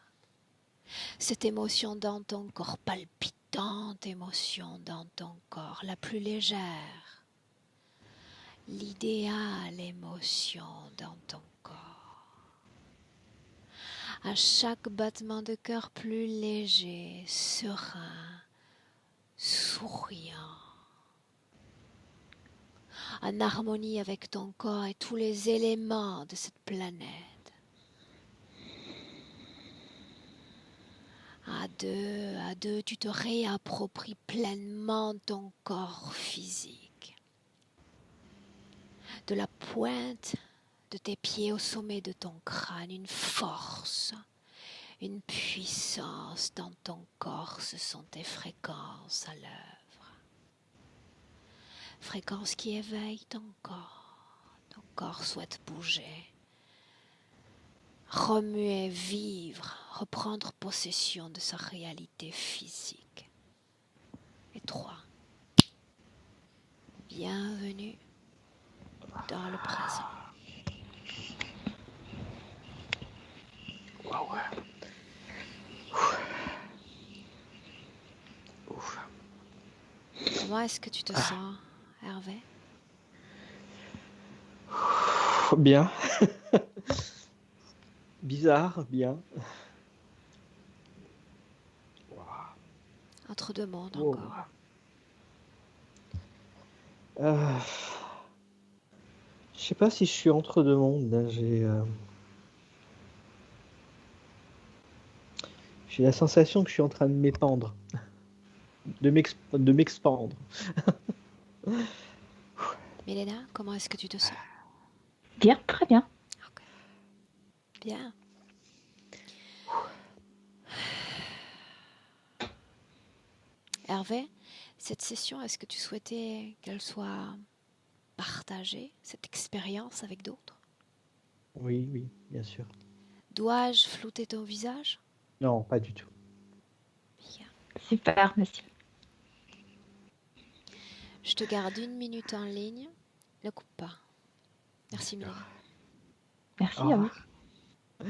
cette émotion dans ton corps, palpitante émotion dans ton corps, la plus légère, l'idéal émotion dans ton corps. À chaque battement de cœur plus léger, serein, souriant, en harmonie avec ton corps et tous les éléments de cette planète. À deux, tu te réappropries pleinement ton corps physique. De la pointe de tes pieds au sommet de ton crâne, une force, une puissance dans ton corps, ce sont tes fréquences à l'œuvre. Fréquences qui éveillent ton corps souhaite bouger, remuer, vivre, reprendre possession de sa réalité physique. Et 3. Bienvenue dans le présent. Wow. Comment est-ce que tu te sens, Hervé? Bien. Bizarre, bien. Entre deux mondes Wow. encore. Je sais pas si je suis entre deux mondes. Là. J'ai la sensation que je suis en train de m'épandre, de m'expandre. Milena, comment est-ce que tu te sens? Bien, très bien. Ok. Bien. Hervé, cette session, est-ce que tu souhaitais qu'elle soit partagée, cette expérience avec d'autres? Oui, oui, bien sûr. Dois-je flouter ton visage? Non, pas du tout. Bien. Super, monsieur. Je te garde 1 minute en ligne. Ne coupe pas. Merci, Milena. Merci à Ah, vous.